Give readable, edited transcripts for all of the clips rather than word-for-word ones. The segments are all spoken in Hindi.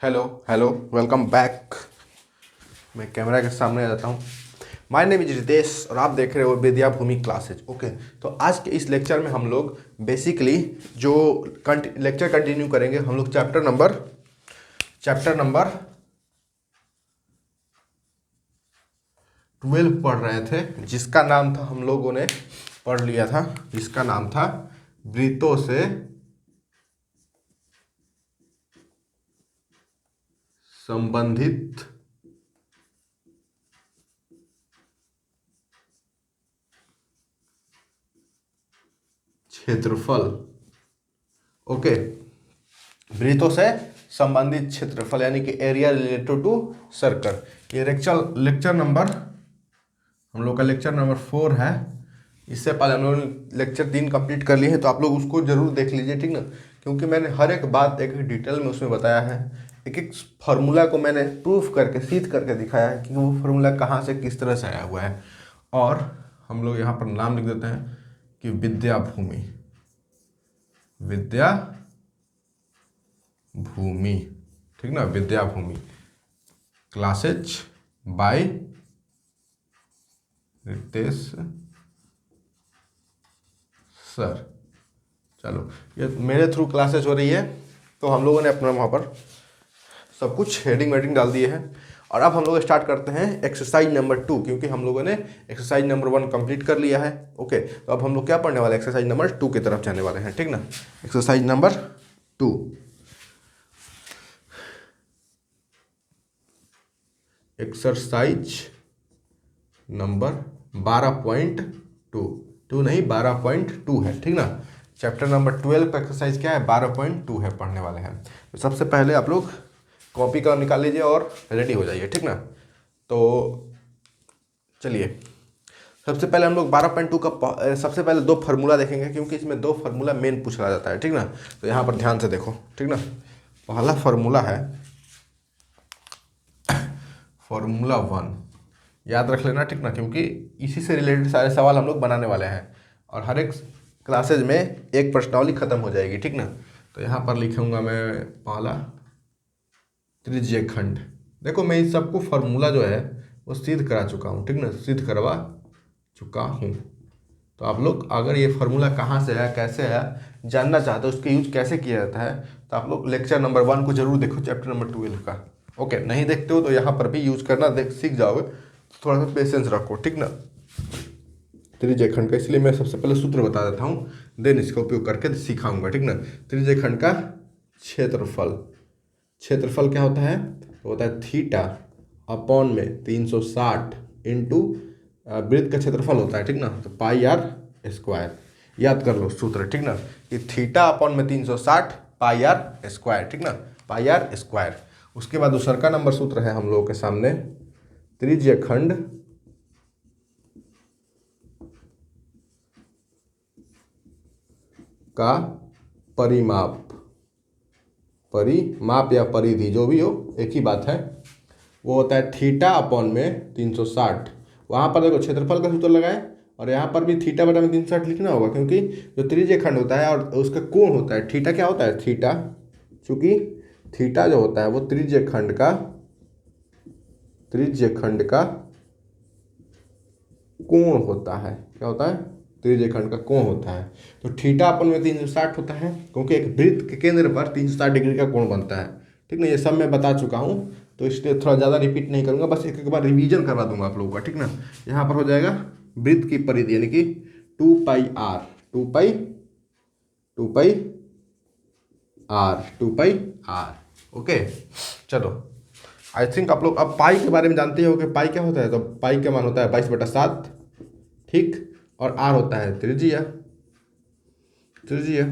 Hello hello, welcome back. मैं कैमरा के सामने आ जाता हूँ। माय नेम इज रितेश और आप देख रहे हो विद्या भूमि क्लासेज। ओके, तो आज के इस लेक्चर में हम लोग बेसिकली जो लेक्चर कंटिन्यू करेंगे, हम लोग चैप्टर नंबर 12 पढ़ रहे थे, जिसका नाम था, हम लोगों ने पढ़ लिया था, जिसका नाम था वृत्तों से संबंधित क्षेत्रफल। ओके, वृत्तों से संबंधित क्षेत्रफल यानी कि एरिया रिलेटेड टू सर्कल। ये लेक्चर नंबर, हम लोग का लेक्चर नंबर 4 है। इससे पहले हम लोगों ने लेक्चर 3 कंप्लीट कर लिए हैं, तो आप लोग उसको जरूर देख लीजिए, ठीक ना। क्योंकि मैंने हर एक बात एक डिटेल में उसमें बताया है। एक एक फार्मूला को मैंने प्रूफ करके सिद्ध करके दिखाया है कि वो फार्मूला कहाँ से किस तरह से आया हुआ है। और हम लोग यहाँ पर नाम लिख देते हैं कि विद्या भूमि, विद्या भूमि, ठीक ना, विद्या भूमि क्लासेज बाय रितेश सर। चलो, ये मेरे थ्रू क्लासेज हो रही है, तो हम लोगों ने अपना वहाँ पर सब कुछ हेडिंग वेडिंग डाल दिए हैं। और अब हम लोग स्टार्ट करते हैं एक्सरसाइज नंबर 2, क्योंकि हम लोगों ने एक्सरसाइज नंबर 1 कंप्लीट कर लिया है। ओके, तो अब हम लोग क्या पढ़ने वाले हैं, एक्सरसाइज नंबर 2 की तरफ जाने वाले हैं, ठीक ना। Exercise number 2, exercise number 12.2, two नहीं 12.2 है, ठीक ना। चैप्टर नंबर 12 का एक्सरसाइज क्या है, 12.2 है, पढ़ने वाले हैं। तो सबसे पहले आप लोग कॉपी का निकाल लीजिए और रेडी हो जाइए, ठीक ना। तो चलिए, सबसे पहले हम लोग 12.2 का सबसे पहले 2 फार्मूला देखेंगे, क्योंकि इसमें 2 फार्मूला मेन पूछा जाता है, ठीक ना। तो यहाँ पर ध्यान से देखो, ठीक ना। पहला फार्मूला है फार्मूला 1, याद रख लेना, ठीक ना, क्योंकि इसी से रिलेटेड सारे सवाल हम लोग बनाने वाले हैं। और हर एक क्लासेज में एक प्रश्नावली खत्म हो जाएगी, ठीक ना। तो यहाँ पर लिखूंगा मैं पहला त्रिज्य खंड। देखो, मैं इस सबको फार्मूला जो है वो सिद्ध करा चुका हूँ, ठीक ना, सिद्ध करवा चुका हूँ। तो आप लोग अगर ये फार्मूला कहाँ से आया, कैसे आया, जानना चाहते हो, उसका यूज कैसे किया जाता है, तो आप लोग लेक्चर नंबर 1 को जरूर देखो, चैप्टर नंबर 12 का। ओके, नहीं देखते हो तो यहाँ पर भी यूज करना सीख जाओगे। तो थोड़ा सा पेशेंस रखो, ठीक ना। त्रिज्य खंड का इसलिए मैं सबसे पहले सूत्र बता देता हूँ, देन इसका उपयोग करके सिखाऊंगा, ठीक ना। त्रिज्य खंड का क्षेत्रफल, क्षेत्रफल क्या होता है, तो होता है थीटा अपॉन में 360 इंटू वृत्त का क्षेत्रफल होता है, ठीक ना, तो पाई आर स्क्वायर। याद कर लो सूत्र, ठीक ना, कि थीटा अपॉन में 360 पाई आर स्क्वायर, ठीक ना, पाई आर स्क्वायर। उसके बाद दूसरा का नंबर सूत्र है हम लोगों के सामने, त्रिज्य खंड का परिमाप, परिमाप या परिधि जो भी हो एक ही बात है, वो होता है थीटा अपॉन में 360। वहाँ पर देखो क्षेत्रफल का सूत्र लगाए, और यहाँ पर भी थीटा बटा में 360 लिखना होगा, क्योंकि जो त्रिज्य खंड होता है और उसका कोण होता है, थीटा क्या होता है, थीटा, चूंकि थीटा जो होता है वो त्रिज्य खंड का कोण होता है। क्या होता है, त्रिज्य खंड का कोण होता है। तो थीटा अपन में 360 होता है, क्योंकि एक वृत्त के केंद्र पर 360 डिग्री का कोण बनता है, ठीक ना। ये सब मैं बता चुका हूँ, तो इसलिए थोड़ा ज़्यादा रिपीट नहीं करूँगा, बस एक एक बार रिवीजन करवा दूंगा आप लोगों का, ठीक ना। यहाँ पर हो जाएगा वृत्त की परिधि यानी कि 2 पाई आर, 2 पाई ओके। चलो, आई थिंक आप लोग अब पाई के बारे में जानते हो कि पाई क्या होता है। तो पाई का मान होता है 22/7, ठीक, और आर होता है त्रिज्या। त्रिज्या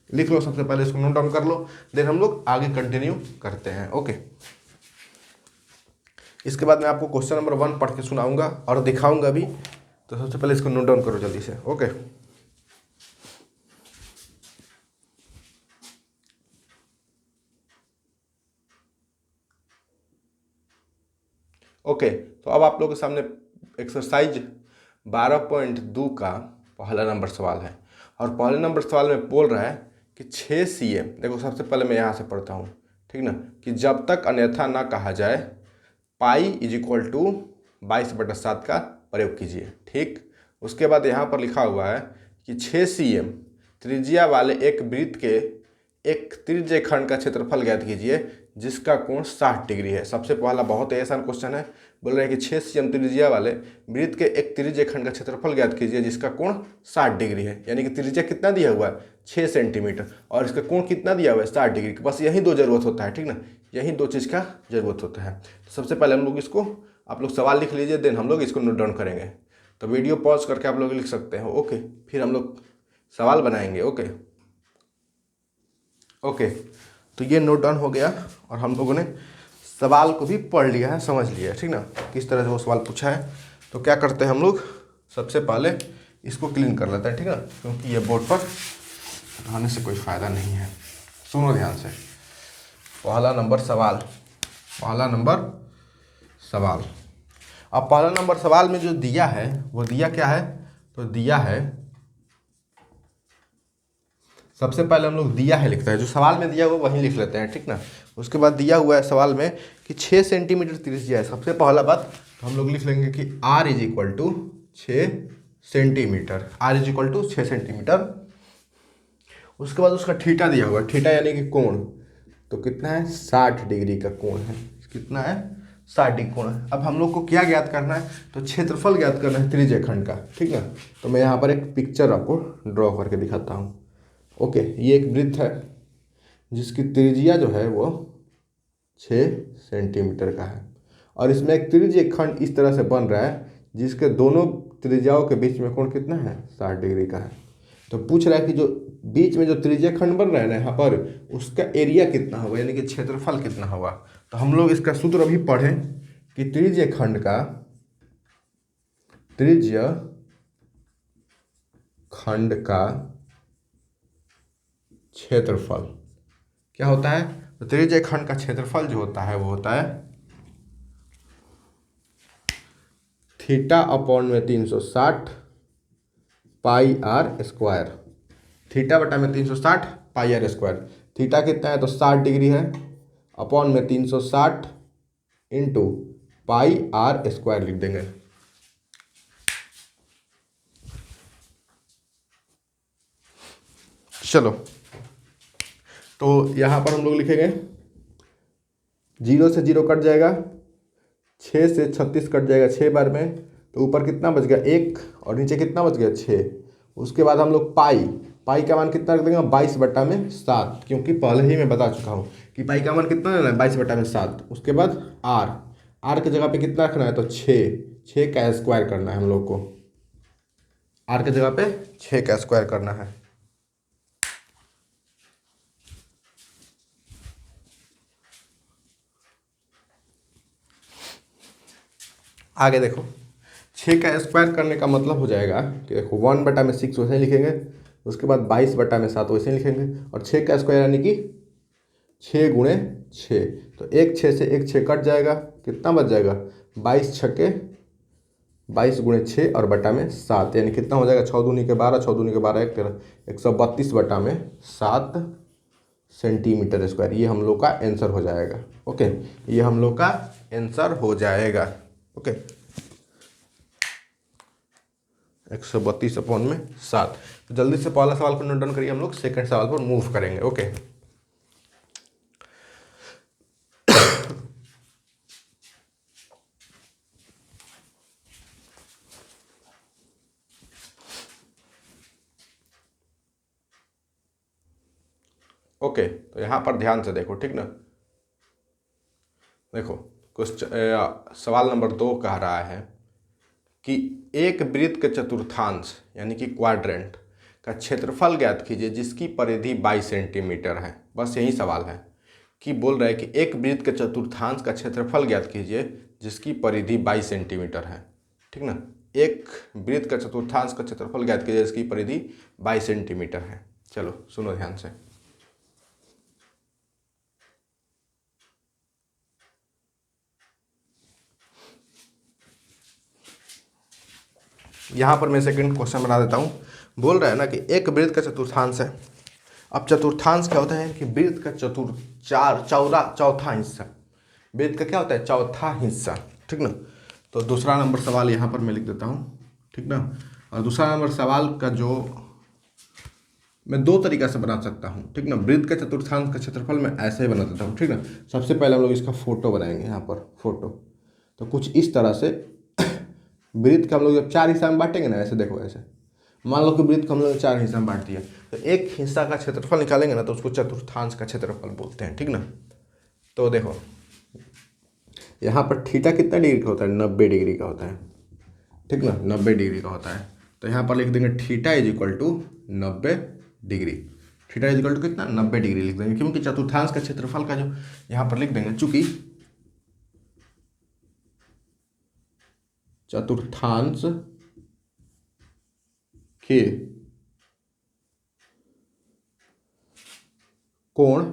लिख लो, सबसे पहले इसको नोट डाउन कर लो, देन हम लोग आगे कंटिन्यू करते हैं। ओके, इसके बाद मैं आपको क्वेश्चन नंबर 1 पढ़ के सुनाऊंगा और दिखाऊंगा भी। तो सबसे पहले इसको नोट डाउन करो जल्दी से। ओके, ओके, तो अब आप लोगों के सामने एक्सरसाइज 12.2 का पहला नंबर सवाल है। और पहले नंबर सवाल में बोल रहा है कि 6 cm, देखो सबसे पहले मैं यहाँ से पढ़ता हूँ, ठीक ना, कि जब तक अन्यथा ना कहा जाए पाई इज इक्वल टू 22/7 का प्रयोग कीजिए। ठीक, उसके बाद यहाँ पर लिखा हुआ है कि 6 cm त्रिज्या वाले एक वृत्त के एक त्रिज्य खंड का क्षेत्रफल ज्ञात कीजिए जिसका कोण 60 डिग्री है। सबसे पहला बहुत ही आसान क्वेश्चन है, बोल रहे हैं कि 6 cm त्रिज्या वाले वृत्त के एक त्रिज्य खंड का क्षेत्रफल ज्ञात कीजिए जिसका कोण 60 डिग्री है। यानी कि त्रिज्या कितना दिया हुआ है 6 सेंटीमीटर और इसका कोण कितना दिया हुआ है 60 डिग्री। बस यही दो जरूरत होता है, ठीक ना, यही दो चीज़ का जरूरत होता है। तो सबसे पहले हम लोग इसको, आप लोग सवाल लिख लीजिए, देन हम लोग इसको नोट डाउन करेंगे। तो वीडियो पॉज करके आप लोग लिख सकते हैं, ओके, फिर हम लोग सवाल बनाएंगे। ओके ओके, तो ये नोट डाउन हो गया और हम लोगों ने सवाल को भी पढ़ लिया है, समझ लिया है, ठीक ना, किस तरह से वो सवाल पूछा है। तो क्या करते हैं हम लोग, सबसे पहले इसको क्लीन कर लेते हैं, ठीक है, क्योंकि ये बोर्ड पर रहने से कोई फ़ायदा नहीं है। सुनो ध्यान से, पहला नंबर सवाल, पहला नंबर सवाल। अब पहला नंबर सवाल में जो दिया है वो दिया क्या है, तो दिया है, सबसे पहले हम लोग दिया है लिखते हैं, जो सवाल में दिया हुआ वहीं लिख लेते हैं, ठीक ना। उसके बाद दिया हुआ है सवाल में कि 6 सेंटीमीटर त्रिज्या है। सबसे पहला बात तो हम लोग लिख लेंगे कि r is equal to 6 centimetre, r is equal to 6 centimetre. उसके बाद उसका थीटा दिया हुआ है, थीटा यानी कि कोण, तो कितना है 60 डिग्री का कोण है, कितना है 60 डिग्री कोण है। अब हम लोग को क्या ज्ञात करना है, तो क्षेत्रफल ज्ञात करना है त्रिज्य खंड का, ठीक है। तो मैं यहाँ पर एक पिक्चर आपको ड्रॉ करके दिखाता हूँ। ओके, ये एक वृत्त है जिसकी त्रिज्या जो है वो 6 सेंटीमीटर का है और इसमें एक त्रिज्य खंड इस तरह से बन रहा है जिसके दोनों त्रिज्याओं के बीच में कोण कितना है 60 डिग्री का है। तो पूछ रहा है कि जो बीच में जो त्रिज्य खंड बन रहा है ना यहाँ पर, उसका एरिया कितना होगा, यानी कि क्षेत्रफल कितना होगा। तो हम लोग इसका सूत्र अभी पढ़ें कि त्रिज्य खंड का, त्रिज्य खंड का क्षेत्रफल क्या होता है, तो त्रिज्य खंड का क्षेत्रफल जो होता है वो होता है थीटा अपॉन में 360 पाई आर स्क्वायर, थीटा बटा में 360 पाई आर स्क्वायर। थीटा कितना है, तो 60 डिग्री है, अपॉन में 360 इंटू पाई आर स्क्वायर लिख देंगे। चलो, तो यहाँ पर हम लोग लिखेंगे 0 से 0 कट जाएगा, 6 से 36 कट जाएगा 6 बार में, तो ऊपर कितना बच गया 1 और नीचे कितना बच गया 6। उसके बाद हम लोग पाई, पाई का मान कितना रख देंगे 22/7, क्योंकि पहले ही मैं बता चुका हूँ कि पाई का मान कितना लेना है 22/7। उसके बाद आर, आर की जगह पे कितना रखना है, तो 6 का स्क्वायर करना है हम लोग को, आर की जगह पे 6 का स्क्वायर करना है। आगे देखो, 6 का स्क्वायर करने का मतलब हो जाएगा कि देखो 1/6 वैसे ही लिखेंगे, उसके बाद 22/7 वैसे ही लिखेंगे, और 6 का स्क्वायर यानी कि 6 गुणे 6, तो एक 6 से एक 6 कट जाएगा, कितना बच जाएगा 22 छक्के 22 गुणे 6 और बटा में 7, यानी कितना हो जाएगा 6 दूनी के 12, 6 दूनी के 12 1 13, 132/7 सेंटीमीटर स्क्वायर। ये हम लोग का आंसर हो जाएगा। ओके, ये हम लोग का आंसर हो जाएगा। ओके, 132/7। तो जल्दी से पहला सवाल को नोट डाउन करिए, हम लोग सेकंड सवाल पर मूव करेंगे। ओके, ओके, तो यहाँ पर ध्यान से देखो, ठीक ना। देखो कुछ सवाल नंबर 2 कह रहा है कि एक वृत्त के चतुर्थांश यानी कि क्वाड्रेंट का क्षेत्रफल ज्ञात कीजिए जिसकी परिधि 22 सेंटीमीटर है। बस यही सवाल है कि बोल रहा है कि एक वृत्त के चतुर्थांश का क्षेत्रफल ज्ञात कीजिए जिसकी परिधि 22 सेंटीमीटर है, ठीक ना। एक वृत्त का चतुर्थांश का क्षेत्रफल ज्ञात कीजिए जिसकी परिधि 22 सेंटीमीटर है। चलो सुनो ध्यान से, यहाँ पर मैं सेकंड क्वेश्चन बना देता हूँ। बोल रहा है ना कि एक वृत्त का चतुर्थांश है अब चतुर्थांश क्या होता है कि वृत्त का चौथा हिस्सा, वृत्त का क्या होता है, चौथा हिस्सा, ठीक ना। तो दूसरा नंबर सवाल यहाँ पर मैं लिख देता हूँ, ठीक ना। और दूसरा नंबर सवाल का जो मैं दो तरीका से बना सकता हूँ, ठीक ना। वृत्त का चतुर्थांश का क्षेत्रफल मैं ऐसे ही बना देता हूँ, ठीक ना। सबसे पहले हम लोग इसका फोटो बनाएंगे, यहाँ पर फोटो। तो कुछ इस तरह से वृत्त का हम लोग जब 4 हिस्सा में बांटेंगे ना, ऐसे देखो, ऐसे मान लो कि वृत्त को हम लोग 4 हिस्सा में बांट दिया, तो एक हिस्सा का क्षेत्रफल निकालेंगे ना, तो उसको चतुर्थांश का क्षेत्रफल बोलते हैं, ठीक ना। तो देखो यहाँ पर थीटा कितना डिग्री का होता है, 90 डिग्री का होता है, ठीक ना, 90 डिग्री का होता है। तो यहाँ पर लिख देंगे theta is equal to 90 degree. Theta is equal to कितना, 90 डिग्री लिख देंगे, क्योंकि चतुर्थांश का क्षेत्रफल का जो यहाँ पर लिख देंगे, चूंकि चतुर्थांश के कोण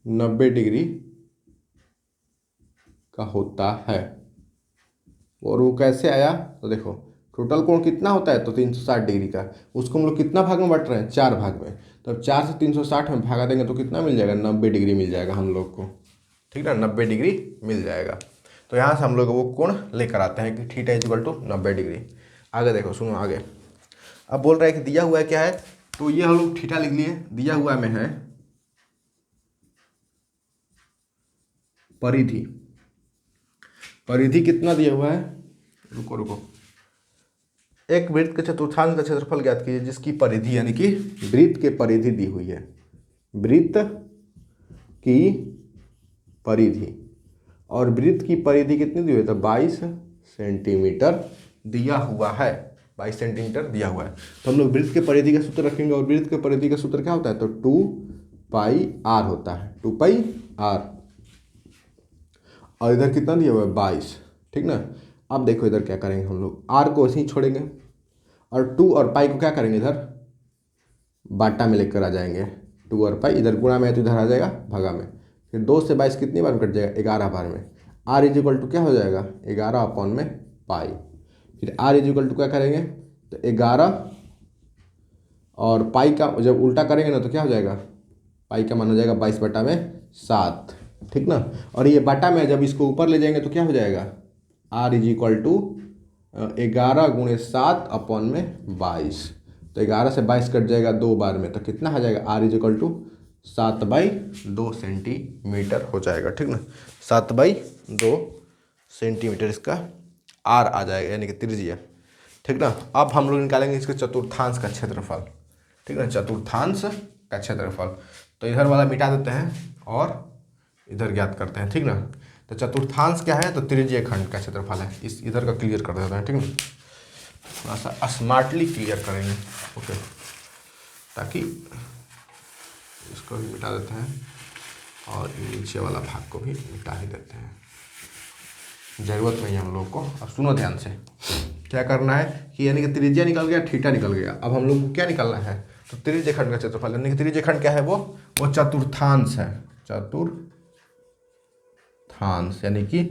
90 डिग्री का होता है। और वो कैसे आया, तो देखो टोटल कोण कितना होता है, तो 360 डिग्री का। उसको हम लोग कितना भाग में बांट रहे हैं, 4 भाग में। तो अब 4 से 360 में भागा देंगे तो कितना मिल जाएगा, 90 डिग्री मिल जाएगा हम लोग को, ठीक ना, 90 डिग्री मिल जाएगा। तो यहाँ से हम लोग वो कोण लेकर आते हैं कि theta is equal to 90 degree. आगे देखो, सुनो आगे। अब बोल रहा है कि दिया हुआ है क्या है, तो ये हम लोग थीटा लिख लिए, दिया हुआ में है परिधि। परिधि कितना दिया हुआ है, रुको रुको, एक वृत्त के चतुर्थांश का क्षेत्रफल ज्ञात कीजिए जिसकी परिधि, यानी कि वृत्त के परिधि दी हुई है, वृत्त की परिधि। और वृत्त की परिधि कितनी दी हुई है, तो 22 सेंटीमीटर दिया हुआ है, 22 सेंटीमीटर दिया हुआ है। तो हम लोग वृत्त के परिधि का सूत्र रखेंगे, और वृत्त के परिधि का सूत्र क्या होता है, तो 2πr होता है, 2πr। और इधर कितना दिया हुआ है, 22, ठीक ना। अब देखो इधर क्या करेंगे हम लोग, r को ऐसे ही छोड़ेंगे, और 2 और पाई को क्या करेंगे, इधर बाटा में लेकर आ जाएंगे। 2 और पाई इधर गुणा में है तो इधर आ जाएगा भगा में। फिर 2 से 22 कितनी बार में कट जाएगा, 11 बार में। r इज इक्वल टू क्या हो जाएगा, 11 अपॉन में पाई। फिर r इज इक्वल टू क्या करेंगे, तो 11 और पाई का जब उल्टा करेंगे ना तो क्या हो जाएगा, पाई का मान हो जाएगा 22/7, ठीक ना। और ये बाटा में जब इसको ऊपर ले जाएंगे तो क्या हो जाएगा, r is equal to 11 × 7 upon में 22। तो 11 से 22 कट जाएगा 2 बार में, तो कितना आ जाएगा, r is equal to 7/2 centimetre हो जाएगा, ठीक ना। 7/2 सेंटीमीटर इसका r आ जाएगा, यानी कि त्रिज्या, ठीक ना। अब हम लोग निकालेंगे इसके चतुर्थांश का क्षेत्रफल, ठीक ना, चतुर्थांश का क्षेत्रफल। तो इधर वाला मिटा देते हैं और इधर ज्ञात करते हैं, ठीक ना। तो चतुर्थांश क्या है, तो त्रिज्यीय खंड का क्षेत्रफल है। इस इधर का क्लियर कर देते हैं, ठीक ना, थोड़ा सा स्मार्टली क्लियर करेंगे, ओके, ताकि इसको भी मिटा देते हैं और नीचे वाला भाग को भी मिटा ही देते हैं, ज़रूरत नहीं है हम लोग को। अब सुनो ध्यान से, क्या करना है कि यानी कि त्रिज्या निकल गया, थीटा निकल गया। अब हम लोग को क्या निकालना है, तो त्रिज्यीय खंड का क्षेत्रफल, यानी कि त्रिज्यीय खंड क्या है, वो चतुर्थांश है, चतुर्थांश, यानी कि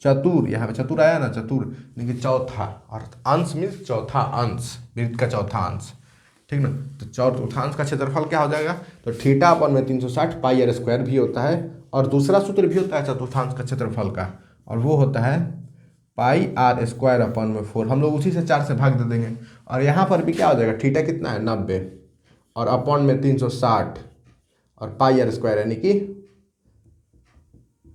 चतुर, यहाँ पे चतुर आया ना, चतुर यानी कि चौथा, और अंश मीन्स चौथा अंश, वृत्त का चौथा अंश, ठीक ना। तो चतुर्थांश का क्षेत्रफल क्या हो जाएगा, तो थीटा अपन में 360 पाई r स्क्वायर भी होता है, और दूसरा सूत्र भी होता है चतुर्थांश का क्षेत्रफल का, और वो होता है पाई r स्क्वायर अपन में 4। हम लोग उसी से 4 से भाग दे देंगे, और यहाँ पर भी क्या हो जाएगा, थीटा कितना है 90, और अपॉन में 360, और पाई r स्क्वायर, यानी कि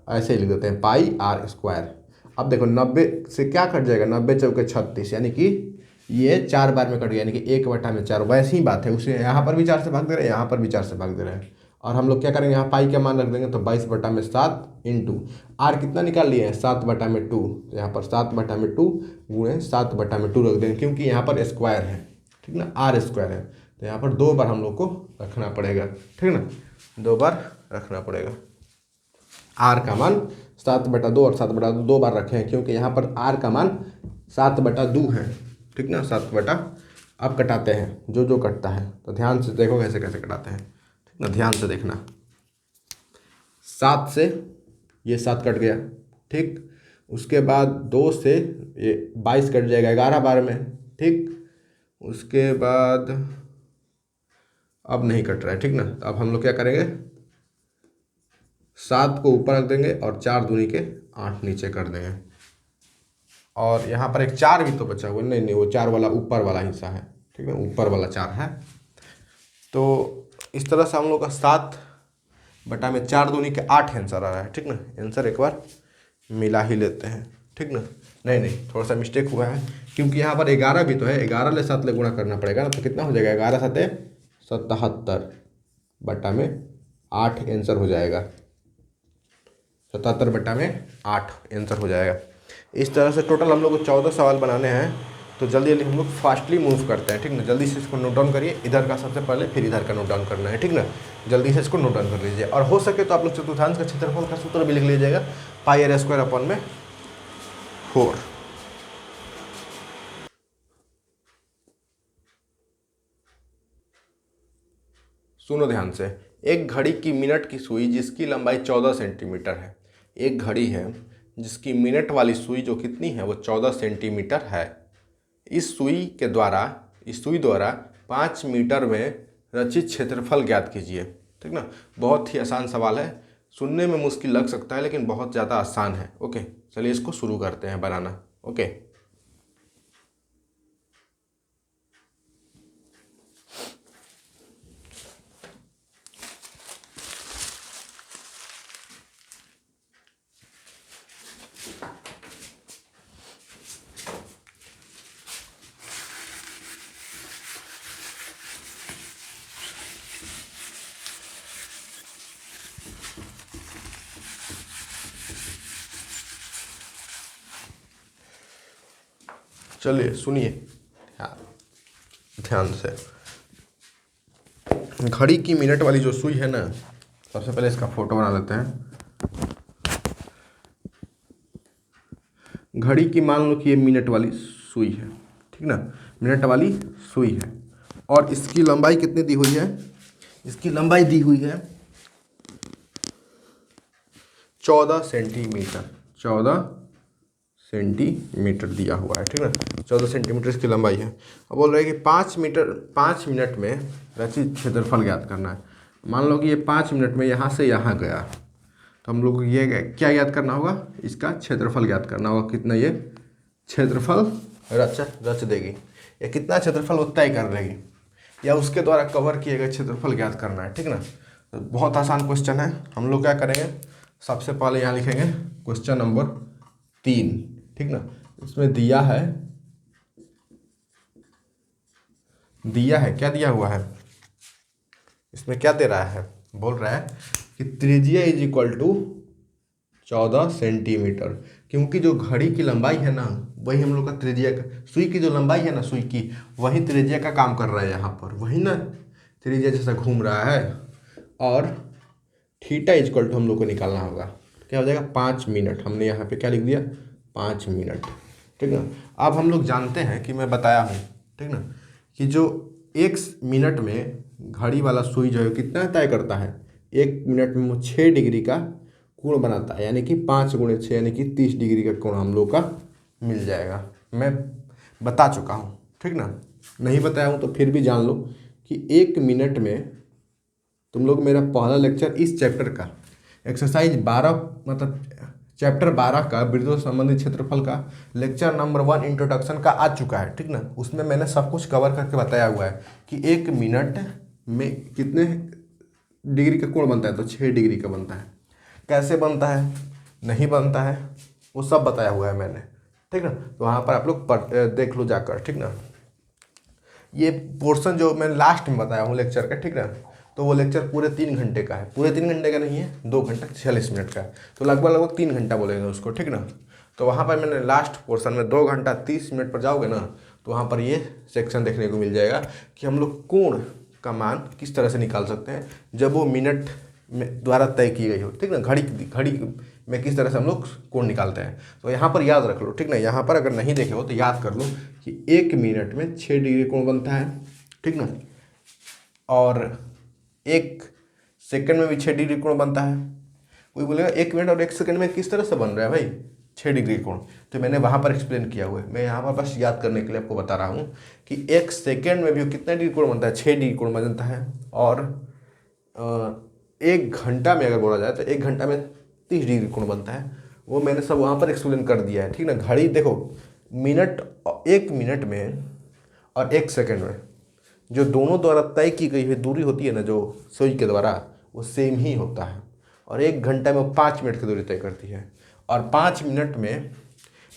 ऐसे ही लिख देते हैं पाई r स्क्वायर। अब देखो 90 से क्या कट जाएगा, 90 चौके 36, यानी कि ये 4 बार में कट गया, यानी कि 1/4। वैसी ही बात है, उसे यहाँ पर भी 4 से भाग दे रहे हैं, यहाँ पर भी 4 से भाग दे रहे हैं। और हम लोग क्या करेंगे, यहाँ पाई का मान रख देंगे, तो 22/7 इंटू r कितना निकाल लिए हैं, 7/2। तो यहाँ पर 7/2 गुणे 7/2 रख देंगे, क्योंकि यहाँ पर स्क्वायर है, ठीक ना, r स्क्वायर है। तो यहाँ पर 2 बार हम लोग को रखना पड़ेगा, ठीक ना, 2 बार रखना पड़ेगा। r का मान 7/2 और 7/2 2 बार रखे हैं, क्योंकि यहाँ पर r का मान 7/2 है, ठीक ना, 7/। अब कटाते हैं जो जो कटता है, तो ध्यान से देखो कैसे कैसे कटाते हैं, ठीक ना, ध्यान से देखना। 7 से ये 7 कट गया, ठीक। उसके बाद 2 से ये 22 कट जाएगा 11 बार में, ठीक। उसके बाद अब नहीं कट रहा है, ठीक ना। तो अब हम लोग क्या करेंगे, 7 को ऊपर रख देंगे और 4 दूनी के 8 नीचे कर देंगे। और यहाँ पर एक 4 भी तो बचा हुआ, नहीं नहीं वो 4 वाला ऊपर वाला हिस्सा है, ठीक है, ऊपर वाला 4 है। तो इस तरह से हम लोग का 7/4 दूनी के 8 आंसर आ रहा है, ठीक ना। आंसर एक बार मिला ही लेते हैं, ठीक ना। नहीं नहीं थोड़ा सा मिस्टेक हुआ है, क्योंकि यहाँ पर 11 भी तो है, 11 ले 7 ले गुणा करना पड़ेगा ना। तो कितना हो जाएगा, 11 7 77/8 आंसर हो जाएगा। 77/8 आंसर हो जाएगा। इस तरह से टोटल हम लोग को 14 सवाल बनाने हैं। तो जल्दी जल्दी हम लोग फास्टली मूव करते हैं, ठीक ना। जल्दी से इसको नोट डाउन करिए, इधर का सबसे पहले, फिर इधर का नोट डाउन करना है, ठीक ना। जल्दी से इसको नोट डाउन कर लीजिए। और हो सके तो आप लोग चतुर्थांश का क्षेत्रफल का सूत्र भी लिख लीजिएगा, πr²/4। सुनो ध्यान से, एक घड़ी की मिनट की सुई जिसकी लंबाई 14 सेंटीमीटर है। एक घड़ी है जिसकी मिनट वाली सुई जो कितनी है, वो 14 सेंटीमीटर है। इस सुई द्वारा 5 मीटर में रचित क्षेत्रफल ज्ञात कीजिए, ठीक ना। बहुत ही आसान सवाल है, सुनने में मुश्किल लग सकता है लेकिन बहुत ज़्यादा आसान है। ओके, चलिए इसको शुरू करते हैं बनाना। ओके, चलिए सुनिए ध्यान से। घड़ी की मिनट वाली जो सुई है ना, सबसे पहले इसका फोटो बना लेते हैं। घड़ी की मान लो कि ये मिनट वाली सुई है, ठीक ना, मिनट वाली सुई है। और इसकी लंबाई कितनी दी हुई है, इसकी लंबाई दी हुई है 14 सेंटीमीटर। 14 सेंटीमीटर दिया हुआ है, ठीक ना। 14 सेंटीमीटर इसकी लंबाई है। अब बोल रहे हैं कि 5 मिनट में रचित क्षेत्रफल ज्ञात करना है। मान लो कि ये 5 मिनट में यहाँ से यहाँ गया, तो हम लोग को ये क्या ज्ञात करना होगा, इसका क्षेत्रफल ज्ञात करना होगा। कितना ये क्षेत्रफल रच देगी, या कितना क्षेत्रफल वो तय कर लेगी, या उसके द्वारा कवर किए गए क्षेत्रफल ज्ञात करना है, ठीक ना। तो बहुत आसान क्वेश्चन है। हम लोग क्या करेंगे, सबसे पहले यहाँ लिखेंगे क्वेश्चन नंबर 3, ठीक ना। इसमें दिया है क्या दिया हुआ है, इसमें क्या दे रहा है, बोल रहा है कि त्रिज्या = 14 सेंटीमीटर। क्योंकि जो घड़ी की लंबाई है ना, वही हम लोग का त्रिज्या का, सुई की जो लंबाई है ना, सुई की, वही त्रिज्या का काम कर रहा है यहाँ पर, वही ना त्रिज्या जैसा घूम रहा है। और थीटा = हम लोग को निकालना होगा, क्या हो जाएगा 5 मिनट। हमने यहाँ पे क्या लिख दिया, 5 मिनट, ठीक ना। अब हम लोग जानते हैं कि मैं बताया हूँ, ठीक ना, कि जो 1 मिनट में घड़ी वाला सुई जो है कितना तय करता है, 1 मिनट में वो 6 डिग्री का कोण बनाता है, यानी कि 5 × 6 यानी कि 30 डिग्री का कोण हम लोग का मिल जाएगा। मैं बता चुका हूँ, ठीक ना। नहीं बताया हूँ तो फिर भी जान लो कि 1 मिनट में, तुम लोग मेरा पहला लेक्चर इस चैप्टर का एक्सरसाइज 12 मतलब चैप्टर 12 का वृत्तों से संबंधित क्षेत्रफल का लेक्चर नंबर 1 इंट्रोडक्शन का आ चुका है, ठीक ना। उसमें मैंने सब कुछ कवर करके बताया हुआ है कि 1 मिनट में कितने डिग्री का कोण बनता है, तो 6 डिग्री का बनता है। कैसे बनता है, नहीं बनता है, वो सब बताया हुआ है मैंने, ठीक ना। तो वहाँ पर आप लोग देख लो जाकर, ठीक ना। ये पोर्शन जो मैं लास्ट में बताया हूँ लेक्चर का, ठीक ना, तो वो लेक्चर पूरे 3 घंटे का है। पूरे 3 घंटे का नहीं है, 2 घंटा 46 मिनट का है, तो लगभग 3 घंटा बोलेंगे उसको, ठीक ना। तो वहाँ पर मैंने लास्ट पोर्शन में 2 घंटा 30 मिनट पर जाओगे ना, तो वहाँ पर ये सेक्शन देखने को मिल जाएगा कि हम लोग कोण का मान किस तरह से निकाल सकते हैं जब वो मिनट में द्वारा तय की गई हो, ठीक ना। घड़ी में किस तरह से हम लोग कोण निकालते हैं, तो यहाँ पर याद रख लो, ठीक ना। यहाँ पर अगर नहीं देखे हो तो याद कर लो कि 1 मिनट में 6 डिग्री कोण बनता है, ठीक ना। और 1 सेकंड में भी 6 डिग्री कोण बनता है। कोई बोलेगा 1 मिनट और 1 सेकंड में किस तरह से बन रहा है भाई, 6 डिग्री कोण। तो मैंने वहाँ पर एक्सप्लेन किया हुआ है, मैं यहाँ पर बस याद करने के लिए आपको बता रहा हूँ कि 1 सेकेंड में भी कितना डिग्री कोण बनता है, 6 डिग्री कोण बनता है। और 1 घंटा में अगर बोला जाए तो 1 घंटा में 30 डिग्री कोण बनता है। वो मैंने सब वहाँ पर एक्सप्लेन कर दिया है, ठीक ना। घड़ी देखो, मिनट 1 मिनट में और 1 सेकेंड में जो दोनों द्वारा तय की गई हुई दूरी होती है ना, जो सुई के द्वारा, वो सेम ही होता है। और 1 घंटा में वो 5 मिनट की दूरी तय करती है। और 5 मिनट में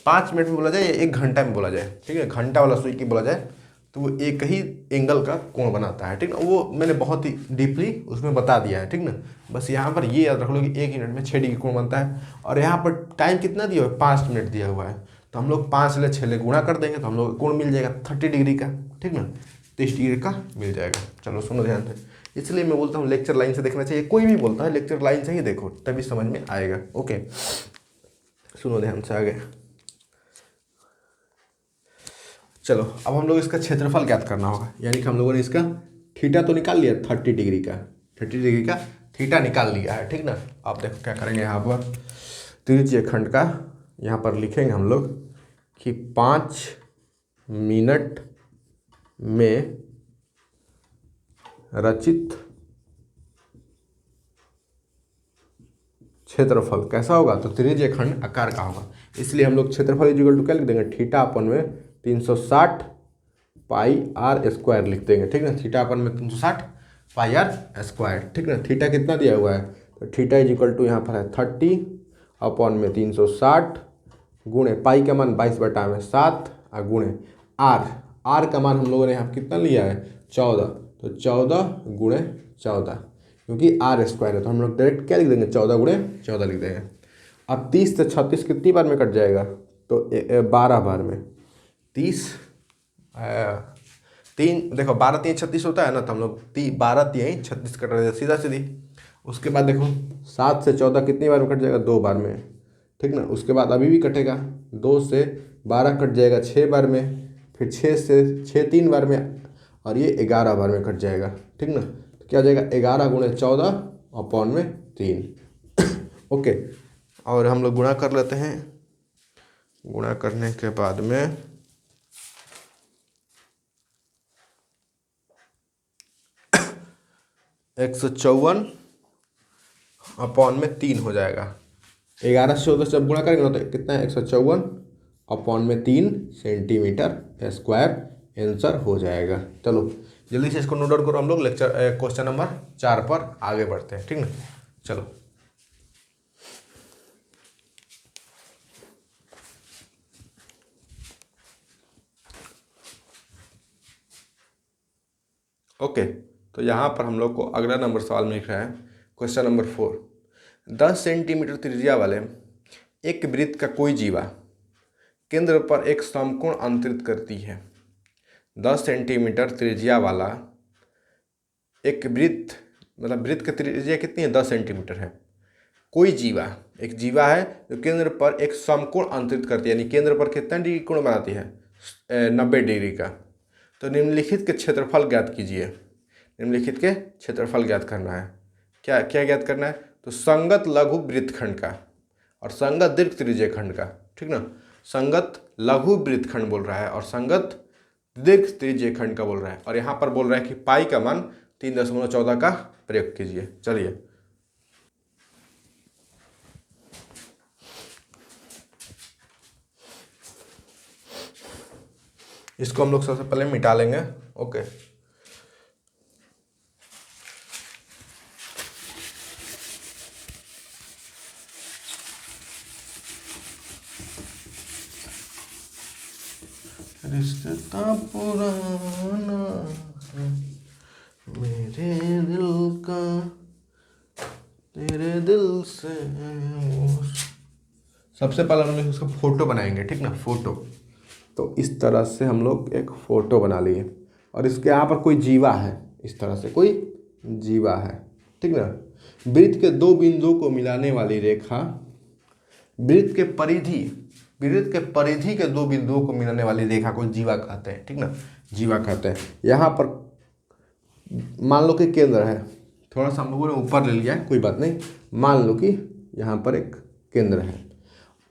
बोला जाए या 1 घंटा में बोला जाए, ठीक है, घंटा वाला सुई की बोला जाए तो वो एक ही एंगल का कोण बनाता है, ठीक ना। वो मैंने बहुत ही डीपली उसमें बता दिया है, ठीक ना। बस यहाँ पर ये याद रख लो कि 1 मिनट में 6 डिग्री कोण बनता है। और यहाँ पर टाइम कितना दिया हुआ है, 5 मिनट दिया हुआ है। तो हम लोग 5 से 6 गुणा कर देंगे तो हम लोग कोण मिल जाएगा 30 डिग्री का, ठीक ना, 30 डिग्री का मिल जाएगा। चलो सुनो ध्यान से, इसलिए मैं बोलता हूँ लेक्चर लाइन से देखना चाहिए। कोई भी बोलता है लेक्चर लाइन से ही देखो, तभी समझ में आएगा। ओके, सुनो ध्यान से आगे। चलो अब हम लोग इसका क्षेत्रफल ज्ञात करना होगा, यानी कि हम लोगों ने इसका थीटा तो निकाल लिया, 30 डिग्री का, 30 डिग्री का थीटा निकाल लिया है, ठीक ना। आप देखो क्या करेंगे, यहाँ पर त्रिज्यीय खंड का यहाँ पर लिखेंगे हम लोग कि 5 मिनट में रचित क्षेत्रफल कैसा होगा, तो त्रिज्यीय खंड आकार का होगा। इसलिए हम लोग क्षेत्रफल इक्वल टू क्या लिख देंगे, थीटा अपन में 360 पाई आर स्क्वायर लिख देंगे, ठीक ना। थीटा अपन में 360 पाई आर स्क्वायर, ठीक ना। थीटा कितना दिया हुआ है, तो थीटा इज इक्वल टू यहाँ पर है 30 अपन में 360 गुणे पाई का मान 22/7 और गुणे आर का मान हम लोगों ने यहाँ कितना लिया है 14, तो 14 गुणे 14, क्योंकि आर स्क्वायर है तो हम लोग डायरेक्ट क्या लिख देंगे 14 गुणे 14 लिख देंगे। अब 30 से 36 कितनी बार में कट जाएगा, तो 12 बार में। 30 3 देखो 12 3 36 होता है ना, तो हम लोग 12 3 36 कट रहे हैं सीधा सीधी। उसके बाद देखो 7 से 14 कितनी बार में कट जाएगा, 2 बार में, ठीक ना। उसके बाद अभी भी कटेगा, 2 से 12 कट जाएगा 6 बार में, फिर 6 से 6 3 बार में, और ये 11 बार में कट जाएगा, ठीक ना। तो क्या हो जाएगा 11 गुणे 14 अपॉन में 3। ओके, और हम लोग गुणा कर लेते हैं। गुणा करने के बाद में 154 अपॉन में 3 हो जाएगा। 11 से 14 जब गुणा करेंगे ना तो कितना है 154 अपॉन में 3 सेंटीमीटर स्क्वायर आंसर हो जाएगा। चलो जल्दी से इसको नोट डाउन करो, हम लोग लेक्चर क्वेश्चन नंबर 4 पर आगे बढ़ते हैं, ठीक ना। चलो ओके, तो यहाँ पर हम लोग को अगला नंबर सवाल में लिख रहा है क्वेश्चन नंबर 4। 10 सेंटीमीटर त्रिज्या वाले एक वृत्त का कोई जीवा केंद्र पर एक समकोण अंतरित करती है। 10 सेंटीमीटर त्रिज्या वाला एक वृत्त, मतलब वृत्त की त्रिज्या कितनी है 10 सेंटीमीटर है। कोई जीवा, एक जीवा है जो केंद्र पर एक समकोण अंतरित करती है, यानी केंद्र पर कितना डिग्री कोण बनाती है 90 डिग्री का। तो निम्नलिखित के क्षेत्रफल ज्ञात कीजिए। निम्नलिखित के क्षेत्रफल ज्ञात करना है। क्या क्या ज्ञात करना है, तो संगत लघु वृत्तखंड का और संगत दीर्घ त्रिज्यीय खंड का, ठीक ना। संगत लघु वृत्तखंड बोल रहा है और संगत दीर्घ त्रिज्यीय खंड का बोल रहा है। और यहाँ पर बोल रहा है कि पाई का मान 3.14 का प्रयोग कीजिए। चलिए इसको हम लोग सबसे पहले मिटा लेंगे। ओके, रिश्ता पुराना मेरे दिल का तेरे दिल से। सबसे पहले हम लोग उसका फोटो बनाएंगे, ठीक ना, फोटो। तो इस तरह से हम लोग एक फ़ोटो बना लिए और इसके यहाँ पर कोई जीवा है, इस तरह से कोई जीवा है, ठीक ना। वृत्त के 2 बिंदुओं को मिलाने वाली रेखा, वृत्त के परिधि के 2 बिंदुओं को मिलाने वाली रेखा को जीवा कहते हैं, ठीक ना, जीवा कहते हैं। यहाँ पर मान लो कि केंद्र है, थोड़ा सा हम लोगों ने ऊपर ले लिया है, कोई बात नहीं। मान लो कि यहाँ पर एक केंद्र है